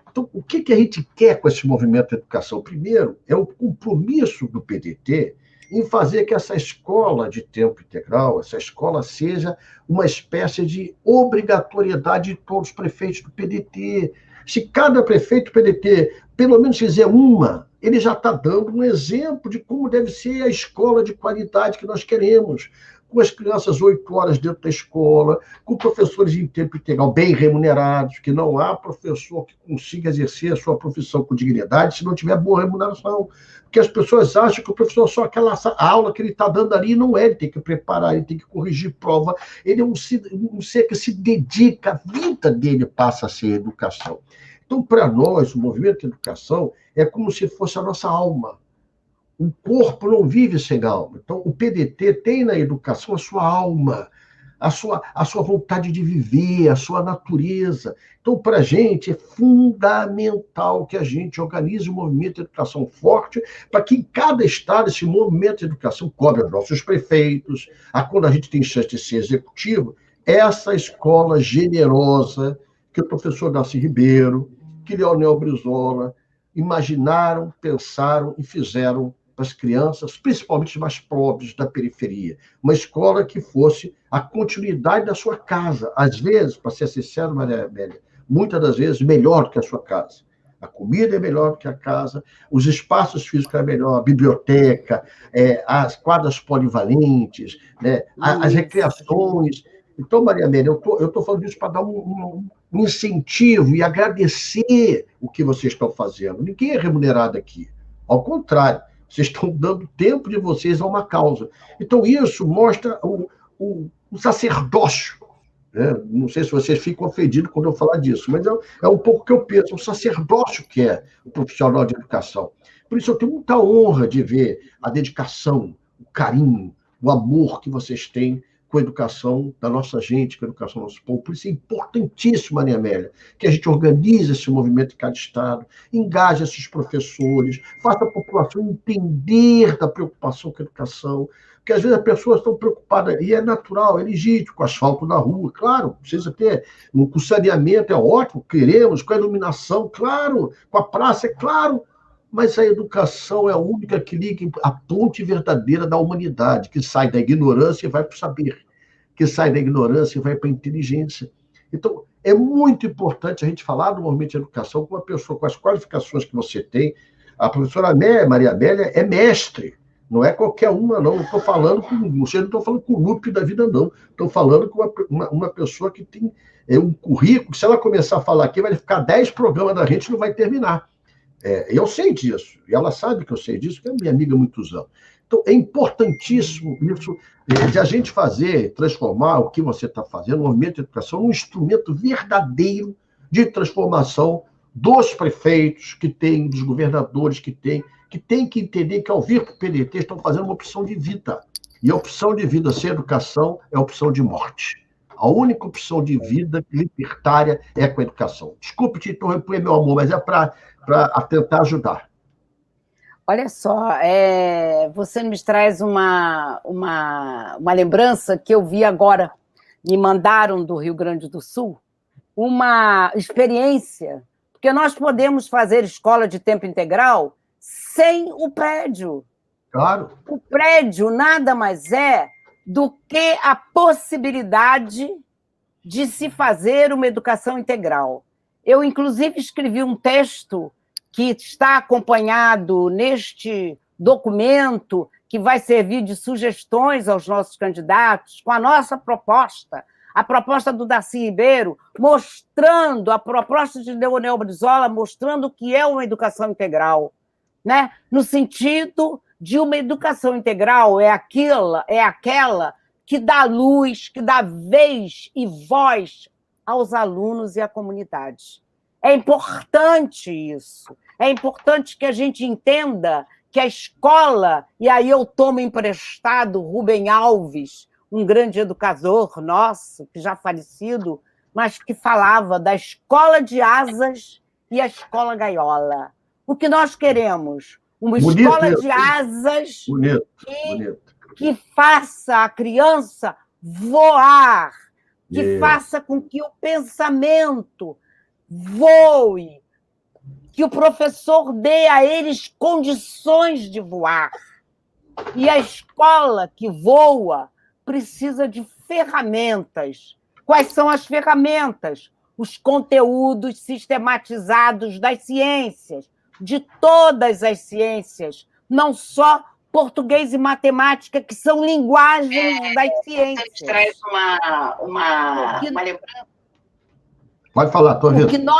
Speaker 2: Então, o que a gente quer com esse movimento de educação? Primeiro, é o compromisso do PDT em fazer que essa escola de tempo integral, essa escola seja uma espécie de obrigatoriedade de todos os prefeitos do PDT. Se cada prefeito do PDT, pelo menos fizer uma, ele já está dando um exemplo de como deve ser a escola de qualidade que nós queremos, com as crianças 8 horas dentro da escola, com professores em tempo integral bem remunerados, que não há professor que consiga exercer a sua profissão com dignidade se não tiver boa remuneração. Porque as pessoas acham que o professor só aquela aula que ele está dando ali, não é, ele tem que preparar, ele tem que corrigir prova, ele é um ser que se dedica, a vida dele passa a ser educação. Então, para nós, o movimento de educação é como se fosse a nossa alma. O corpo não vive sem alma. Então, o PDT tem na educação a sua alma, a sua vontade de viver, a sua natureza. Então, para a gente, é fundamental que a gente organize um movimento de educação forte para que em cada estado esse movimento de educação cobre os nossos prefeitos, quando a gente tem chance de ser executivo, essa escola generosa que o professor Darcy Ribeiro, que Leonel Brizola imaginaram, pensaram e fizeram para as crianças, principalmente mais pobres da periferia. Uma escola que fosse a continuidade da sua casa. Às vezes, para ser sincero, Maria Amélia, muitas das vezes melhor do que a sua casa. A comida é melhor do que a casa, os espaços físicos é melhor, a biblioteca, as quadras polivalentes, né, as recreações. Então, Maria Amélia, eu estou falando isso para dar um incentivo e agradecer o que vocês estão fazendo. Ninguém é remunerado aqui. Ao contrário, vocês estão dando tempo de vocês a uma causa. Então, isso mostra o sacerdócio. Né? Não sei se vocês ficam ofendidos quando eu falar disso, mas é um pouco o que eu penso, o sacerdócio que é o profissional de educação. Por isso, eu tenho muita honra de ver a dedicação, o carinho, o amor que vocês têm com a educação da nossa gente, com a educação do nosso povo. Por isso é importantíssimo, Maria Amélia, que a gente organize esse movimento em cada estado, engaje esses professores, faça a população entender da preocupação com a educação, porque às vezes as pessoas estão preocupadas, e é natural, é legítimo, com asfalto na rua, claro, precisa ter, com saneamento é ótimo, queremos, com a iluminação, claro, com a praça, é claro, mas a educação é a única que liga a ponte verdadeira da humanidade, que sai da ignorância e vai para o saber, que sai da ignorância e vai para a inteligência. Então, é muito importante a gente falar do movimento de educação com uma pessoa com as qualificações que você tem. A professora Maria Amélia é mestre, não é qualquer uma, não. Não estou falando com você, não estou falando com o Lupe da vida, não. Estou falando com uma pessoa que tem um currículo, se ela começar a falar aqui, vai ficar 10 programas da gente e não vai terminar. Eu sei disso, e ela sabe que eu sei disso, que é minha amiga há muitos anos. Então, é importantíssimo isso, de a gente transformar o que você está fazendo, o movimento de educação, num instrumento verdadeiro de transformação dos prefeitos que tem, dos governadores que tem que entender que, ao vir para o PDT, estão fazendo uma opção de vida. E a opção de vida sem educação é a opção de morte. A única opção de vida libertária é com a educação. Desculpe te interromper, meu amor, mas é para tentar ajudar.
Speaker 1: Olha só, você me traz uma lembrança que eu vi agora, me mandaram do Rio Grande do Sul, uma experiência, porque nós podemos fazer escola de tempo integral sem o prédio.
Speaker 2: Claro.
Speaker 1: O prédio nada mais é do que a possibilidade de se fazer uma educação integral. Eu, inclusive, escrevi um texto que está acompanhado neste documento que vai servir de sugestões aos nossos candidatos, com a nossa proposta, a proposta do Darcy Ribeiro, mostrando, a proposta de Leonel Brizola, mostrando o que é uma educação integral, né? No sentido de uma educação integral, é aquela que dá luz, que dá vez e voz aos alunos e à comunidade. É importante isso. É importante que a gente entenda que a escola, e aí eu tomo emprestado Rubem Alves, um grande educador nosso, que já falecido, mas que falava da escola de asas e a escola gaiola. O que nós queremos? Uma escola de asas que faça a criança voar, que faça com que o pensamento voe, que o professor dê a eles condições de voar. E a escola que voa precisa de ferramentas. Quais são as ferramentas? Os conteúdos sistematizados das ciências, de todas as ciências, não só português e matemática, que são linguagens das ciências.
Speaker 3: Você traz uma lembrança?
Speaker 2: Pode falar, estou ouvindo.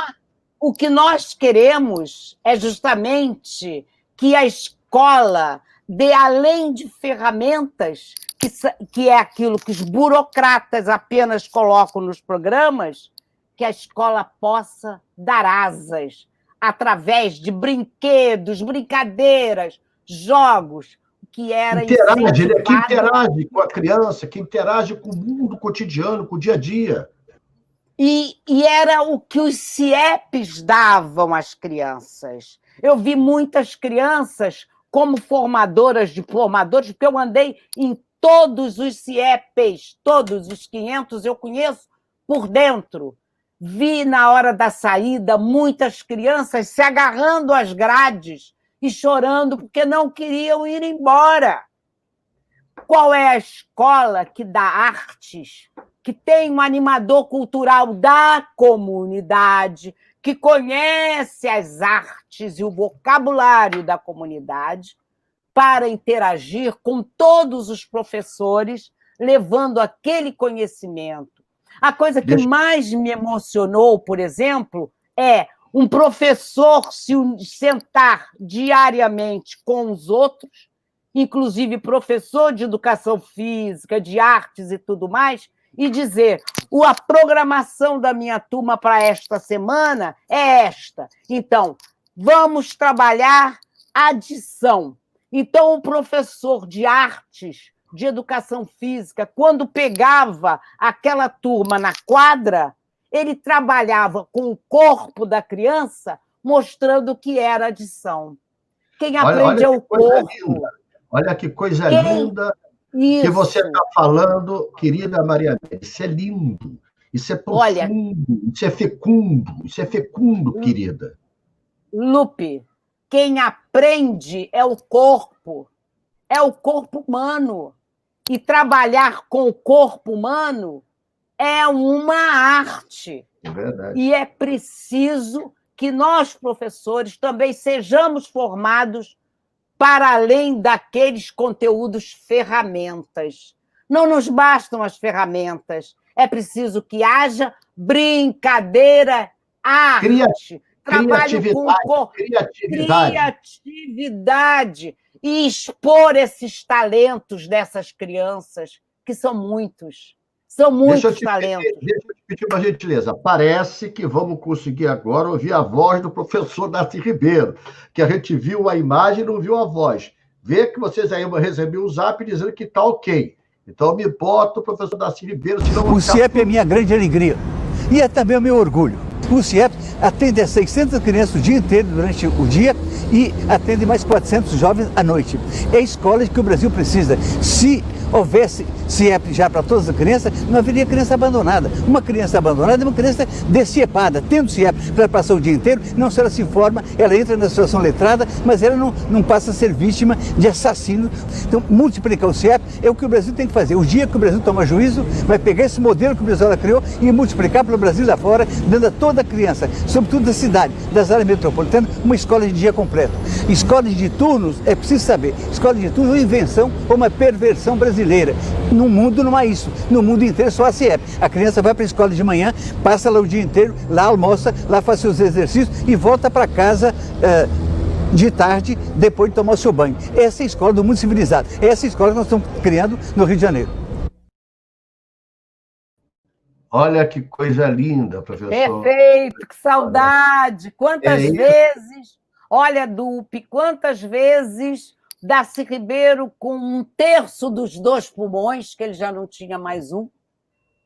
Speaker 1: O que nós queremos é justamente que a escola dê, além de ferramentas, que é aquilo que os burocratas apenas colocam nos programas, que a escola possa dar asas através de brinquedos, brincadeiras, jogos, que era
Speaker 2: interage, né? Que interage com a criança, que interage com o mundo cotidiano, com o dia a dia.
Speaker 1: E era o que os CIEPs davam às crianças. Eu vi muitas crianças como formadoras, diplomadores, porque eu andei em todos os CIEPs, todos os 500 eu conheço por dentro. Vi na hora da saída muitas crianças se agarrando às grades e chorando porque não queriam ir embora. Qual é a escola que dá artes, que tem um animador cultural da comunidade, que conhece as artes e o vocabulário da comunidade para interagir com todos os professores, levando aquele conhecimento? A coisa que mais me emocionou, por exemplo, é um professor se sentar diariamente com os outros, inclusive professor de educação física, de artes e tudo mais, e dizer: a programação da minha turma para esta semana é esta. Então, vamos trabalhar adição. Então, o professor de artes, de educação física, quando pegava aquela turma na quadra, ele trabalhava com o corpo da criança, mostrando o que era adição. Quem aprende é o corpo.
Speaker 2: Linda. Olha que coisa linda que você está falando, querida Maria. Isso é lindo, isso é profundo, isso é fecundo, querida.
Speaker 1: Lupe, quem aprende é o corpo humano. E trabalhar com o corpo humano é uma arte.
Speaker 2: É verdade.
Speaker 1: E é preciso que nós, professores, também sejamos formados para além daqueles conteúdos ferramentas. Não nos bastam as ferramentas, é preciso que haja brincadeira, arte, trabalho com o corpo, criatividade, e expor esses talentos dessas crianças, que são muitos. São muitos talentos.
Speaker 2: Deixa eu te pedir uma gentileza. Parece que vamos conseguir agora ouvir a voz do professor Darcy Ribeiro, que a gente viu a imagem e não viu a voz. Vê que vocês aí vão receber o zap dizendo que está ok. Então me bota o professor Darcy Ribeiro.
Speaker 4: O CIEP é minha grande alegria e é também o meu orgulho. O CIEP atende a 600 crianças o dia inteiro durante o dia e atende mais 400 jovens à noite. É a escola que o Brasil precisa. Se CIEP já para todas as crianças, não haveria criança abandonada. Uma criança abandonada é uma criança desciepada. Tendo CIEP para passar o dia inteiro, não se ela se informa, ela entra na situação letrada, mas ela não passa a ser vítima de assassino. Então, multiplicar o CIEP é o que o Brasil tem que fazer. O dia que o Brasil toma juízo, vai pegar esse modelo que o Brasil criou e multiplicar pelo Brasil lá fora, dando a toda criança, sobretudo da cidade, das áreas metropolitanas, uma escola de dia completa. Escola de turnos, é preciso saber, escola de turnos é uma invenção ou uma perversão brasileira. No mundo não há isso. No mundo inteiro só há CIEP. A criança vai para a escola de manhã, passa lá o dia inteiro, lá almoça, lá faz seus exercícios e volta para casa de tarde, depois de tomar o seu banho. Essa é a escola do mundo civilizado. Essa é a escola que nós estamos criando no Rio de Janeiro.
Speaker 2: Olha que coisa linda, professor.
Speaker 1: Perfeito, que saudade. Quantas vezes, olha, Dupe, quantas vezes Darcy Ribeiro, com 1/3 dos 2 pulmões, que ele já não tinha mais um,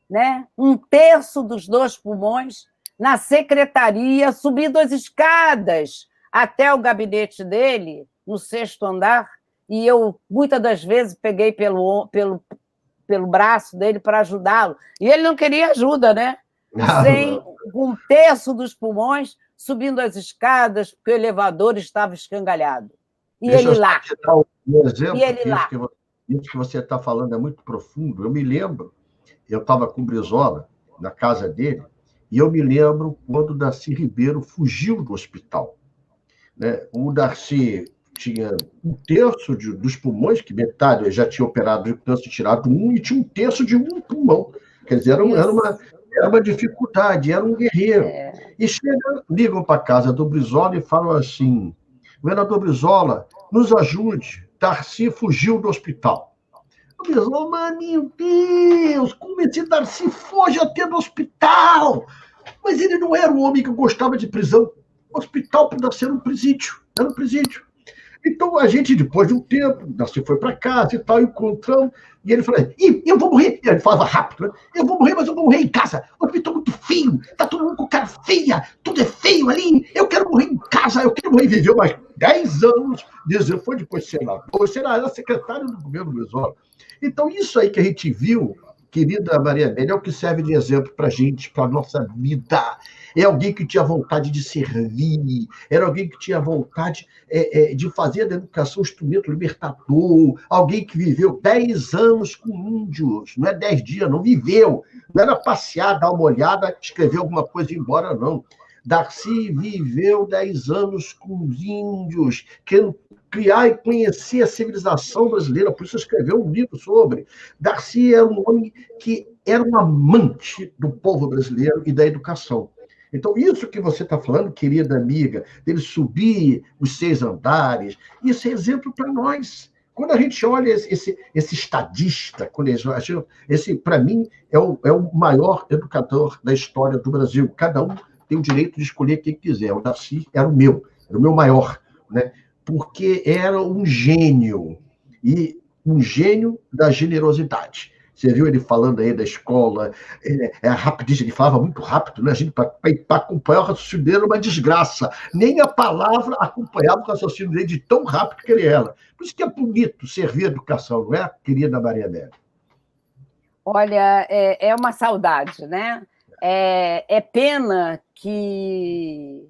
Speaker 1: né? 1/3 dos 2 pulmões, na secretaria, subindo as escadas até o gabinete dele, no 6º andar, e eu, muitas das vezes, peguei pelo braço dele para ajudá-lo. E ele não queria ajuda, né? Sem 1/3 dos pulmões, subindo as escadas, porque o elevador estava escangalhado. E ele lá.
Speaker 2: Um exemplo, e ele lá. Isso que você está falando é muito profundo. Eu me lembro, eu estava com o Brizola na casa dele, e eu me lembro quando o Darcy Ribeiro fugiu do hospital. Né? O Darcy tinha 1/3 dos pulmões, que metade ele já tinha operado de câncer, tirado um, e tinha 1/3 de um pulmão. Quer dizer, era uma dificuldade, era um guerreiro. E ligam para a casa do Brizola e falam assim: governador Brizola, nos ajude, Darcy fugiu do hospital. O Brizola, mas meu Deus, como esse Darcy foge até do hospital? Mas ele não era um homem que gostava de prisão. O hospital para ser um presídio, era um presídio. Então, a gente, depois de um tempo, Darcy foi para casa e tal, encontramos, e ele falou: eu vou morrer. E ele falava rápido, né? Eu vou morrer, mas eu vou morrer em casa. O hospital é muito feio, tá todo mundo com cara feia, tudo é feio ali. Eu quero morrer em casa, eu quero morrer. Viveu mais 10 anos, foi depois senador, era secretário do governo Brizola. Então, isso aí que a gente viu, querida Maria Amélia, é o que serve de exemplo para a gente, para a nossa vida. É alguém que tinha vontade de servir, era alguém que tinha vontade de fazer da educação um instrumento libertador, alguém que viveu 10 anos com índios, não é 10 dias, não viveu, não era passear, dar uma olhada, escrever alguma coisa e ir embora, não. Darcy viveu 10 anos com os índios, querendo criar e conhecer a civilização brasileira, por isso escreveu um livro sobre. Darcy era um homem que era um amante do povo brasileiro e da educação. Então, isso que você está falando, querida amiga, dele subir os 6 andares, isso é exemplo para nós. Quando a gente olha esse estadista, esse, para mim, é o maior educador da história do Brasil. Cada um tem o direito de escolher quem quiser. O Darcy era o meu maior, né? Porque era um gênio, e um gênio da generosidade. Você viu ele falando aí da escola, a rapidez, ele falava muito rápido, né? A gente, para acompanhar o raciocínio dele, era uma desgraça. Nem a palavra acompanhava o raciocínio dele de tão rápido que ele era. Por isso que é bonito servir a educação, não é, querida Maria Amélia?
Speaker 1: Olha, é uma saudade, né? É pena que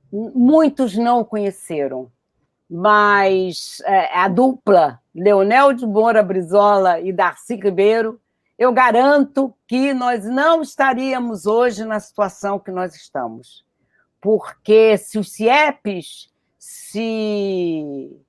Speaker 1: muitos não o conheceram, mas a dupla Leonel de Moura Brizola e Darcy Ribeiro, eu garanto que nós não estaríamos hoje na situação que nós estamos. Porque se os CIEPs, se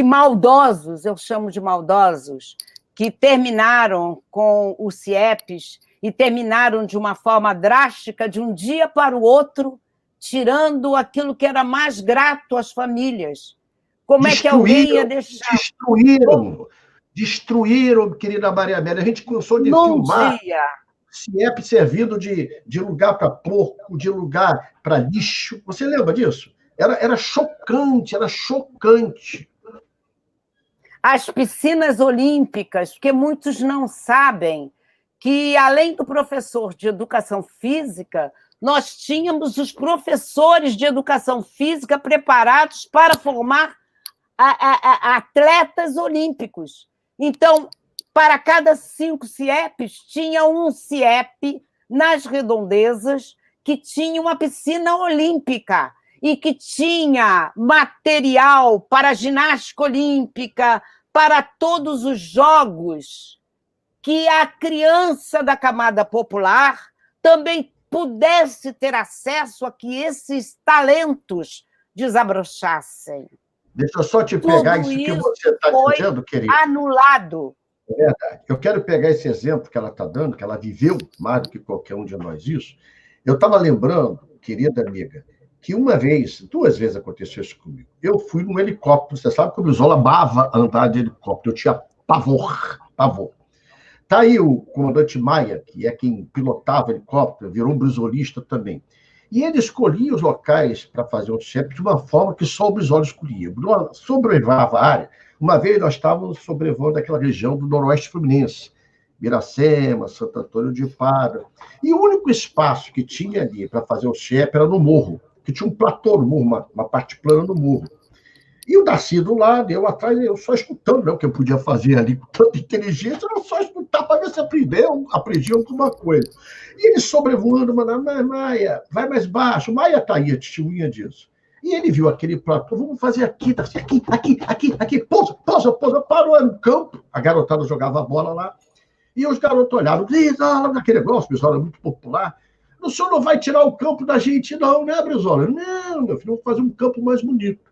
Speaker 1: maldosos, eu chamo de maldosos, que terminaram com os CIEPs e terminaram de uma forma drástica, de um dia para o outro, tirando aquilo que era mais grato às famílias. Como é que alguém ia deixar?
Speaker 2: Destruíram, querida Maria Amélia. A gente cansou de filmar CIEP servindo de lugar para porco, de lugar para lixo. Você lembra disso? Era chocante, era chocante.
Speaker 1: As piscinas olímpicas, porque muitos não sabem que, além do professor de educação física, nós tínhamos os professores de educação física preparados para formar atletas olímpicos. Então, para cada 5 CIEPs, tinha um CIEP nas redondezas que tinha uma piscina olímpica e que tinha material para ginástica olímpica, para todos os jogos, que a criança da camada popular também pudesse ter acesso a que esses talentos desabrochassem.
Speaker 2: Deixa eu só te pegar isso que você está dizendo, querido.
Speaker 1: Anulado.
Speaker 2: É verdade. Eu quero pegar esse exemplo que ela está dando, que ela viveu mais do que qualquer um de nós isso. Eu estava lembrando, querida amiga, que uma vez, 2 vezes aconteceu isso comigo. Eu fui num helicóptero, você sabe que o Brizola amava andar de helicóptero, eu tinha pavor. Está aí o comandante Maia, que é quem pilotava o helicóptero, virou um brizolista também. E ele escolhia os locais para fazer o CIEP de uma forma que só o Brizola escolhia. Sobrevoava a área. Uma vez nós estávamos sobrevoando aquela região do Noroeste Fluminense, Miracema, Santo Antônio de Padre. E o único espaço que tinha ali para fazer o CIEP era no morro, que tinha um platô no morro, uma parte plana no morro. E o Darcy do lado, eu atrás, eu só escutando, né, o que eu podia fazer ali com tanta inteligência, eu só escutar para ver se aprendia alguma coisa. E ele sobrevoando, mandando, Maia, vai mais baixo. Maia está aí, a testemunha disso. E ele viu aquele platô, vamos fazer aqui, Darcy, aqui, pousa, parou no campo, a garotada jogava a bola lá, e os garotos olharam, naquele negócio, o Brizola é muito popular, o senhor não vai tirar o campo da gente não, né, Brizola? Não, meu filho, vamos fazer um campo mais bonito.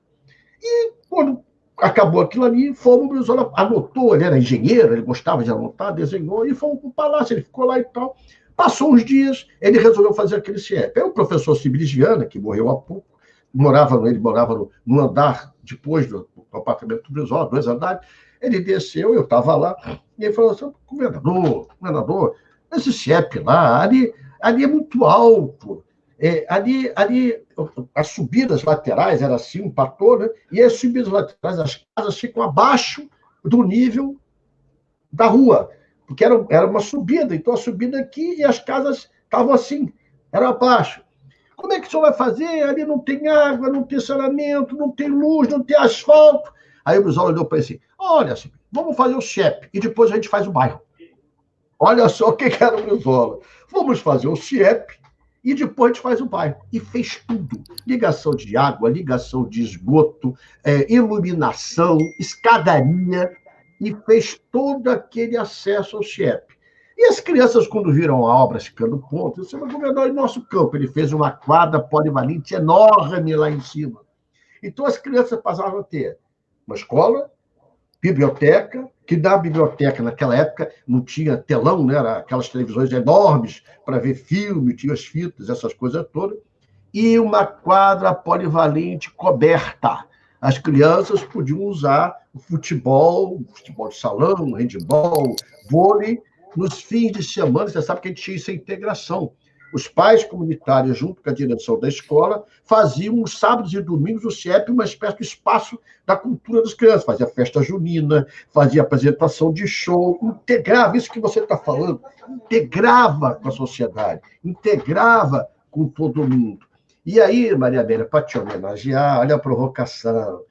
Speaker 2: E quando acabou aquilo ali, fomos, o Brizola anotou, ele era engenheiro, ele gostava de anotar, desenhou, e fomos para o palácio, ele ficou lá e tal. Passou uns dias, ele resolveu fazer aquele CIEP. Aí o professor Cibiligiana, que morreu há pouco, ele morava no andar depois do apartamento do Brizola, 2 andares, ele desceu, eu estava lá, e ele falou assim, governador, esse CIEP lá, ali é muito alto, ali as subidas laterais era assim, um platô, né? E as subidas laterais, as casas ficam abaixo do nível da rua, porque era uma subida, então a subida aqui e as casas estavam assim, era abaixo. Como é que o senhor vai fazer? Ali não tem água, não tem saneamento, não tem luz, não tem asfalto. Aí o Brizola olhou para ele assim, olha, vamos fazer o CIEP e depois a gente faz o bairro. Olha só o que era o Brizola. Vamos fazer o CIEP e depois a gente faz o bairro. E fez tudo. Ligação de água, ligação de esgoto, iluminação, escadaria, e fez todo aquele acesso ao CIEP. E as crianças, quando viram a obra ficando pronta, disseram, mas governador, em nosso campo, ele fez uma quadra polivalente enorme lá em cima. Então as crianças passavam a ter uma escola, biblioteca, que na biblioteca, naquela época, não tinha telão, né? Era aquelas televisões enormes para ver filme, tinha as fitas, essas coisas todas, e uma quadra polivalente coberta. As crianças podiam usar o futebol de salão, handebol, vôlei, nos fins de semana. Você sabe que a gente tinha essa integração. Os pais comunitários, junto com a direção da escola, faziam os sábados e domingos o CIEP, uma espécie de espaço da cultura das crianças. Fazia festa junina, fazia apresentação de show, integrava isso que você está falando, integrava com a sociedade, integrava com todo mundo. E aí, Maria Amélia, para te homenagear, olha a provocação.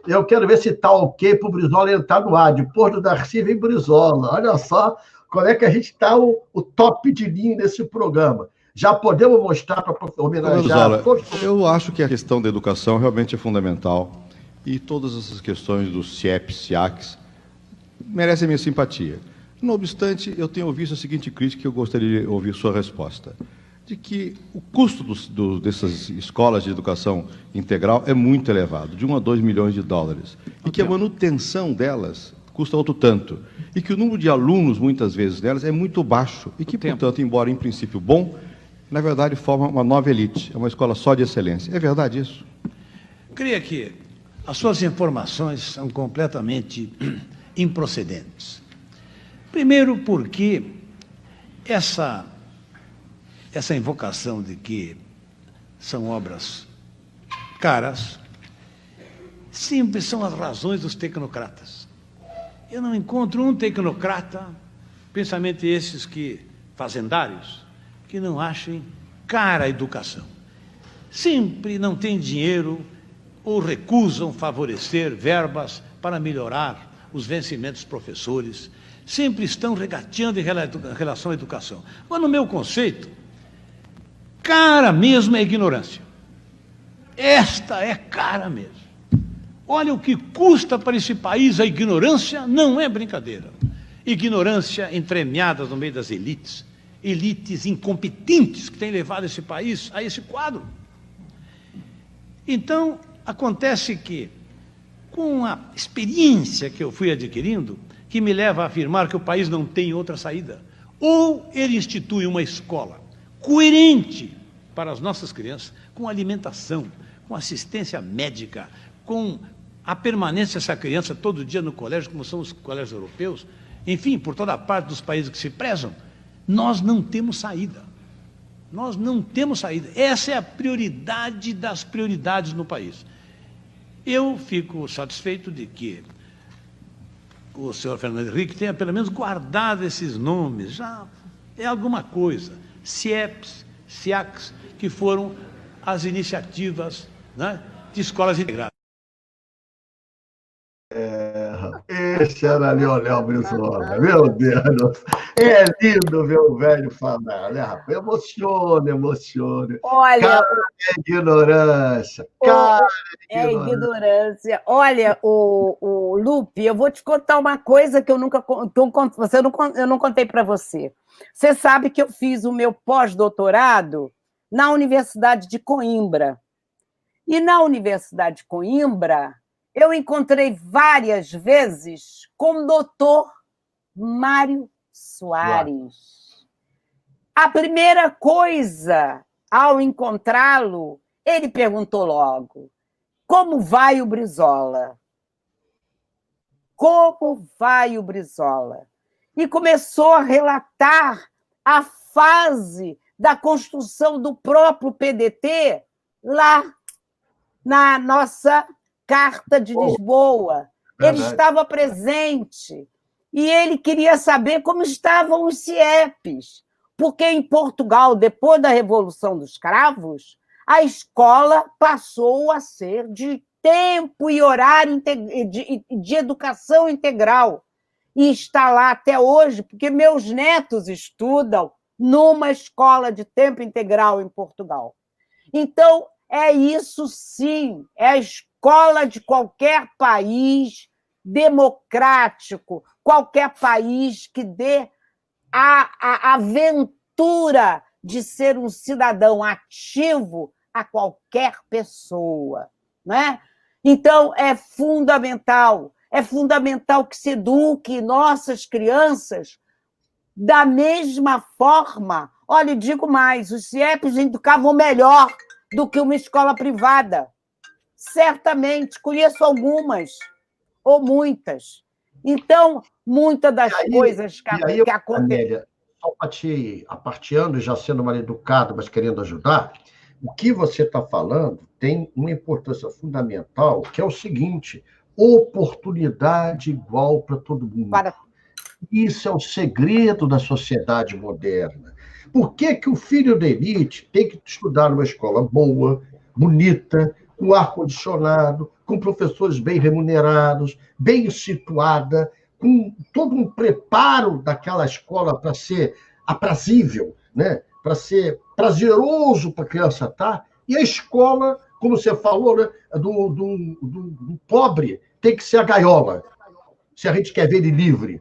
Speaker 2: Eu quero ver se está ok para o Brizola entrar no ar. Depois do Darcy vem Brizola. Olha só como é que a gente está o top de linha nesse programa. Já podemos mostrar para homenagear todos.
Speaker 5: Eu acho que a questão da educação realmente é fundamental e todas essas questões dos CIEPs, SIACs, merecem minha simpatia. Não obstante, eu tenho ouvido a seguinte crítica que eu gostaria de ouvir sua resposta, de que o custo dessas escolas de educação integral é muito elevado, de 1 a 2 milhões de dólares, e que a manutenção delas custa outro tanto, e que o número de alunos, muitas vezes, delas é muito baixo, e que, portanto, embora em princípio bom, na verdade forma uma nova elite, é uma escola só de excelência. É verdade isso?
Speaker 6: Creio que as suas informações são completamente improcedentes. Primeiro porque essa invocação de que são obras caras sempre são as razões dos tecnocratas. Eu não encontro um tecnocrata, principalmente esses fazendários, que não achem cara a educação. Sempre não têm dinheiro ou recusam favorecer verbas para melhorar os vencimentos dos professores. sempre estão regateando em relação à educação. Mas, no meu conceito, cara mesmo é ignorância. Esta é cara mesmo. Olha o que custa para esse país a ignorância, não é brincadeira. Ignorância entremeada no meio das elites, elites incompetentes que têm levado esse país a esse quadro. Então, acontece que, com a experiência que eu fui adquirindo, que me leva a afirmar que o país não tem outra saída, ou ele institui uma escola coerente para as nossas crianças, com alimentação, com assistência médica, com a permanência dessa criança todo dia no colégio, como são os colégios europeus, enfim, por toda a parte dos países que se prezam, nós não temos saída. Nós não temos saída. Essa é a prioridade das prioridades no país. Eu fico satisfeito de que o senhor Fernando Henrique tenha pelo menos guardado esses nomes, já é alguma coisa. CIEPs, SIACs, que foram as iniciativas, né, de escolas integradas.
Speaker 2: Esse era Leonel Brizola, meu Deus. É lindo ver o velho falar, né, rapaz? Emociona.
Speaker 1: Olha,
Speaker 2: cara, é ignorância. Cara,
Speaker 1: é ignorância. Olha, o Lupe, eu vou te contar uma coisa que eu não contei para você. Você sabe que eu fiz o meu pós-doutorado na Universidade de Coimbra. E na Universidade de Coimbra, eu encontrei várias vezes com o doutor Mário Soares. A primeira coisa, ao encontrá-lo, ele perguntou logo: como vai o Brizola? Como vai o Brizola? E começou a relatar a fase da construção do próprio PDT lá na nossa Carta de Lisboa. Ele estava presente e ele queria saber como estavam os CIEPs, porque em Portugal, depois da Revolução dos Cravos, a escola passou a ser de tempo e horário de educação integral. E está lá até hoje, porque meus netos estudam numa escola de tempo integral em Portugal. Então, é isso sim, é a escola de qualquer país democrático, qualquer país que dê a aventura de ser um cidadão ativo a qualquer pessoa, né? Então, é fundamental que se eduque nossas crianças da mesma forma. Olha, eu digo mais, os CIEPs educavam melhor do que uma escola privada. Certamente, conheço algumas, ou muitas. Então, muitas das coisas que acontecem...
Speaker 2: Só para te aparteando e já sendo mal educado, mas querendo ajudar, o que você está falando tem uma importância fundamental, que é o seguinte: oportunidade igual para todo mundo. Isso é o segredo da sociedade moderna. Por que o filho da elite tem que estudar numa escola boa, bonita, com ar-condicionado, com professores bem remunerados, bem situada, com todo um preparo daquela escola para ser aprazível, né? Para ser prazeroso para a criança estar? E a escola, como você falou, né? do pobre tem que ser a gaiola, se a gente quer ver ele livre.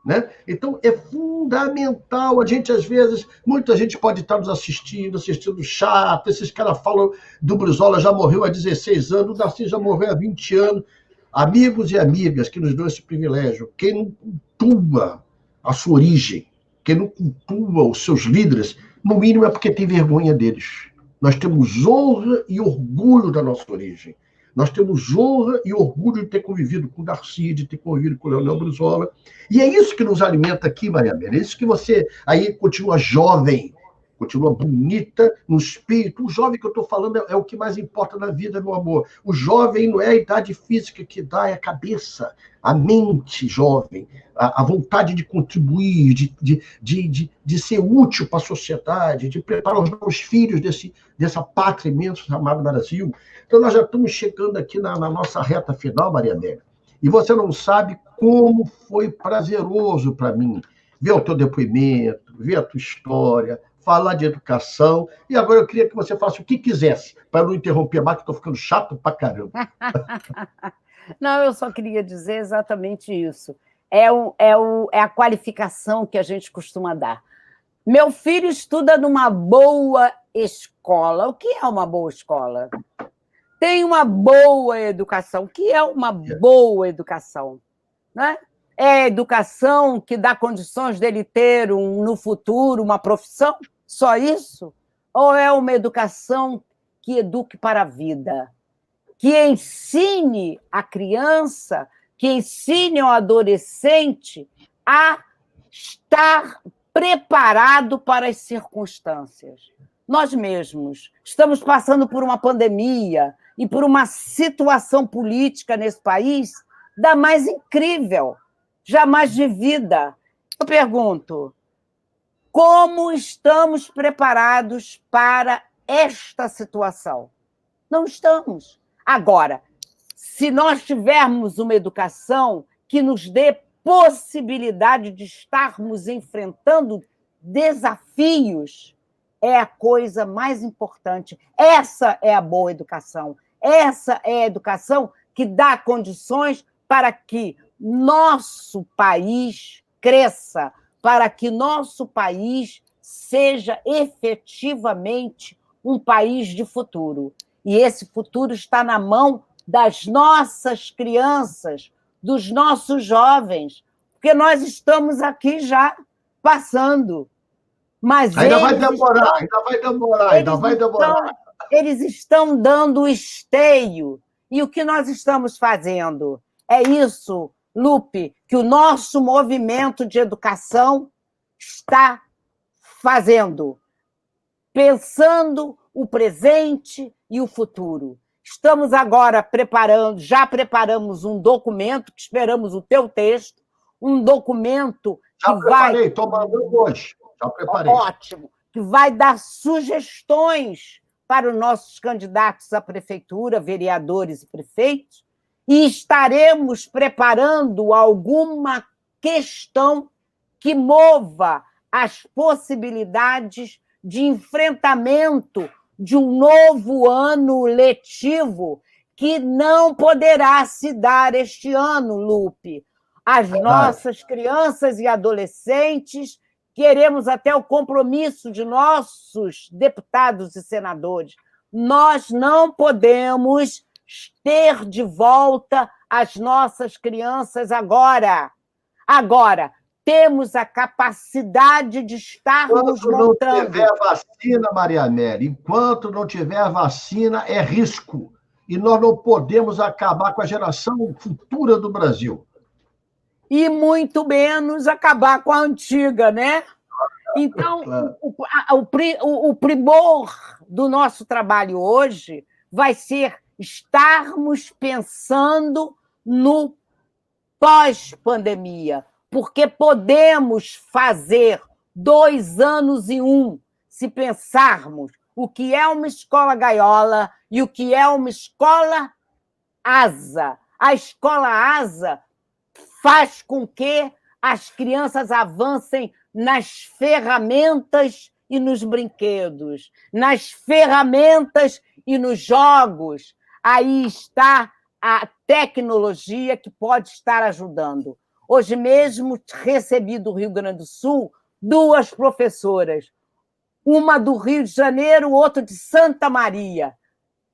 Speaker 2: Né? Então, é fundamental. A gente, às vezes, muita gente pode estar nos assistindo chato. Esses caras falam do Brizola, já morreu há 16 anos, o Darcy já morreu há 20 anos. Amigos e amigas que nos dão esse privilégio, quem não cultua a sua origem, quem não cultua os seus líderes, no mínimo é porque tem vergonha deles. Nós temos honra e orgulho da nossa origem. Nós temos honra e orgulho de ter convivido com o Darcy, de ter convivido com o Leonel Brizola. E é isso que nos alimenta aqui, Maria Amélia. É isso que você aí continua jovem, continua bonita no espírito. O jovem que eu estou falando é o que mais importa na vida, meu amor. O jovem não é a idade física que dá, é a cabeça, a mente jovem, a vontade de contribuir, de ser útil para a sociedade, de preparar os meus filhos dessa pátria imensa chamada Brasil. Então, nós já estamos chegando aqui na nossa reta final, Maria Amélia. E você não sabe como foi prazeroso para mim ver o teu depoimento, ver a tua história, falar de educação. E agora eu queria que você faça o que quisesse, para não interromper mais, que estou ficando chato pra caramba.
Speaker 1: Não, eu só queria dizer exatamente isso. É a qualificação que a gente costuma dar. Meu filho estuda numa boa escola. O que é uma boa escola? Tem uma boa educação. O que é uma boa educação? Né? É a educação que dá condições dele ter, no futuro, uma profissão? Só isso? Ou é uma educação que eduque para a vida? Que ensine a criança, que ensine ao adolescente a estar preparado para as circunstâncias. Nós mesmos estamos passando por uma pandemia e por uma situação política nesse país da mais incrível, jamais vivida. Eu pergunto, como estamos preparados para esta situação? Não estamos. Agora, se nós tivermos uma educação que nos dê possibilidade de estarmos enfrentando desafios, é a coisa mais importante. Essa é a boa educação. Essa é a educação que dá condições para que nosso país cresça, para que nosso país seja efetivamente um país de futuro. E esse futuro está na mão das nossas crianças, dos nossos jovens, porque nós estamos aqui já passando. Mas
Speaker 2: ainda vai demorar.
Speaker 1: Eles estão dando esteio. E o que nós estamos fazendo? É isso, Lupe, que o nosso movimento de educação está fazendo, pensando o presente e o futuro. Estamos agora já preparamos um documento, que esperamos o teu texto, um documento que
Speaker 2: vai... estou mandando hoje. Já preparei.
Speaker 1: Ótimo. Que vai dar sugestões para os nossos candidatos à prefeitura, vereadores e prefeitos, e estaremos preparando alguma questão que mova as possibilidades de enfrentamento de um novo ano letivo que não poderá se dar este ano, Lupe. As nossas crianças e adolescentes, queremos até o compromisso de nossos deputados e senadores. Nós não podemos ter de volta as nossas crianças agora. Agora, temos a capacidade de estarmos voltando.
Speaker 2: Enquanto não tiver vacina, Maria Amélia, enquanto não tiver vacina, é risco. E nós não podemos acabar com a geração futura do Brasil.
Speaker 1: E muito menos acabar com a antiga, né? Então, claro. o primor do nosso trabalho hoje vai ser estarmos pensando no pós-pandemia, porque podemos fazer 2 anos em um, se pensarmos o que é uma escola gaiola e o que é uma escola asa. A escola asa faz com que as crianças avancem nas ferramentas e nos brinquedos, nas ferramentas e nos jogos. Aí está a tecnologia que pode estar ajudando. Hoje mesmo recebi do Rio Grande do Sul 2 professoras, uma do Rio de Janeiro, outra de Santa Maria,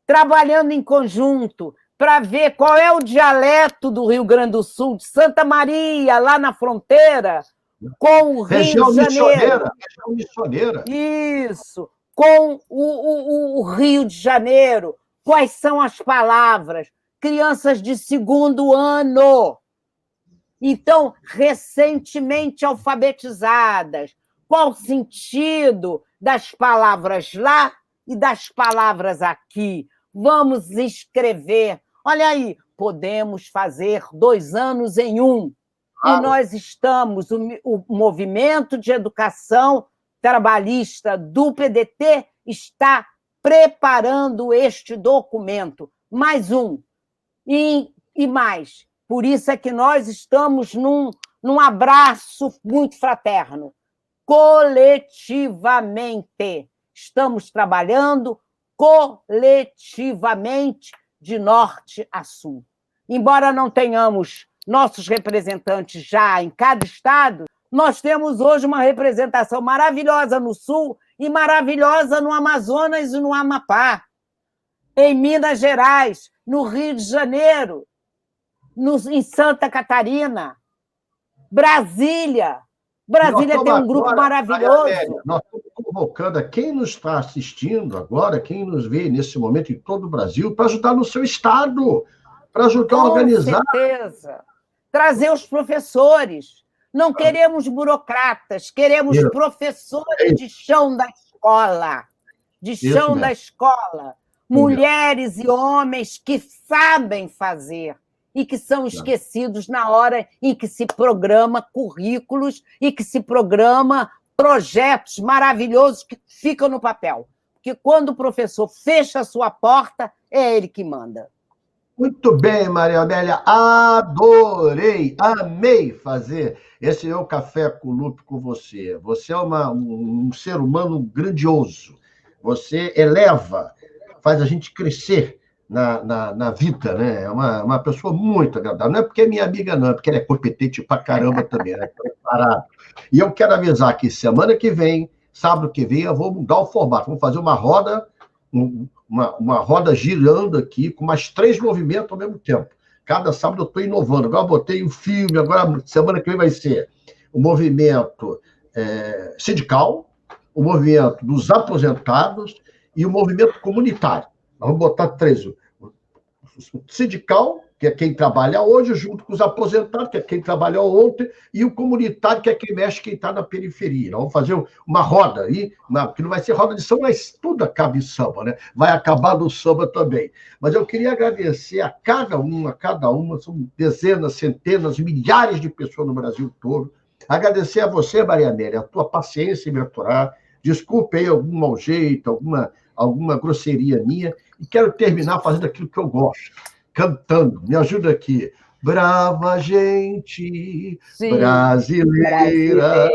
Speaker 1: trabalhando em conjunto para ver qual é o dialeto do Rio Grande do Sul, de Santa Maria, lá na fronteira, com o Rio de Janeiro.
Speaker 2: Região missioneira.
Speaker 1: Isso, com o Rio de Janeiro. Quais são as palavras? Crianças de 2º ano. Então, recentemente alfabetizadas. Qual o sentido das palavras lá e das palavras aqui? Vamos escrever. Olha aí, podemos fazer 2 anos em um. E nós estamos, o movimento de educação trabalhista do PDT está preparando este documento. Mais um. E mais. Por isso é que nós estamos num abraço muito fraterno. Coletivamente. Estamos trabalhando coletivamente de norte a sul. Embora não tenhamos nossos representantes já em cada estado, nós temos hoje uma representação maravilhosa no sul e maravilhosa no Amazonas e no Amapá, em Minas Gerais, no Rio de Janeiro, em Santa Catarina, Brasília. Brasília tem um grupo maravilhoso.
Speaker 2: Nós estamos convocando a quem nos está assistindo agora, quem nos vê nesse momento em todo o Brasil, para ajudar no seu estado, para ajudar a organizar.
Speaker 1: Com certeza. Trazer os professores. Não queremos burocratas, queremos professores de chão da escola. De chão da escola. Mulheres e homens que sabem fazer e que são esquecidos na hora em que se programa currículos e que se programa projetos maravilhosos que ficam no papel. Porque quando o professor fecha a sua porta, é ele que manda.
Speaker 2: Muito bem, Maria Amélia, adorei, amei fazer esse meu café com o Lupe com você. Você é um ser humano grandioso, você eleva, faz a gente crescer na vida, né? É uma pessoa muito agradável. Não é porque é minha amiga, não, é porque ela é competente pra caramba também, né? Preparado. E eu quero avisar que semana que vem, sábado que vem, eu vou mudar o formato, vamos fazer uma roda, uma roda girando aqui, com mais 3 movimentos ao mesmo tempo. Cada sábado eu estou inovando. Agora eu botei um filme, agora semana que vem vai ser o movimento sindical, o movimento dos aposentados e o movimento comunitário. Nós vamos botar 3. O sindical, que é quem trabalha hoje, junto com os aposentados, que é quem trabalhou ontem, e o comunitário, que é quem mexe, quem está na periferia. Nós vamos fazer uma roda aí, que não vai ser roda de samba, mas tudo acaba em samba, né? Vai acabar no samba também. Mas eu queria agradecer a cada uma, são dezenas, centenas, milhares de pessoas no Brasil todo. Agradecer a você, Maria Amélia, a tua paciência em me aturar. Desculpe aí algum mau jeito, alguma grosseria minha, e quero terminar fazendo aquilo que eu gosto, cantando. Me ajuda aqui. Brava gente, sim, brasileira,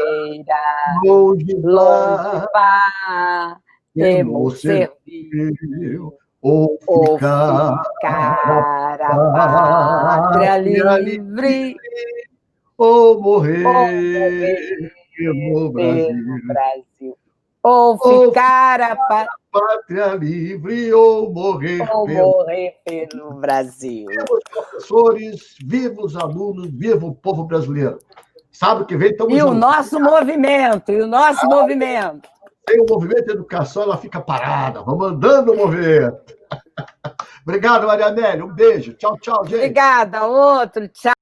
Speaker 2: longe vá, temos serviu, ou ficar a pátria livre, ou morrer pelo Brasil.
Speaker 1: Ou ficar a
Speaker 2: pátria livre, ou morrer
Speaker 1: pelo Brasil.
Speaker 2: Viva os professores, viva os alunos, viva o povo brasileiro. Sábado que vem estamos juntos.
Speaker 1: O nosso movimento, movimento.
Speaker 2: Sem o movimento de educação, ela fica parada. Vamos andando o movimento. Obrigado, Maria Amélia. Um beijo. Tchau, tchau, gente.
Speaker 1: Obrigada. Outro. Tchau.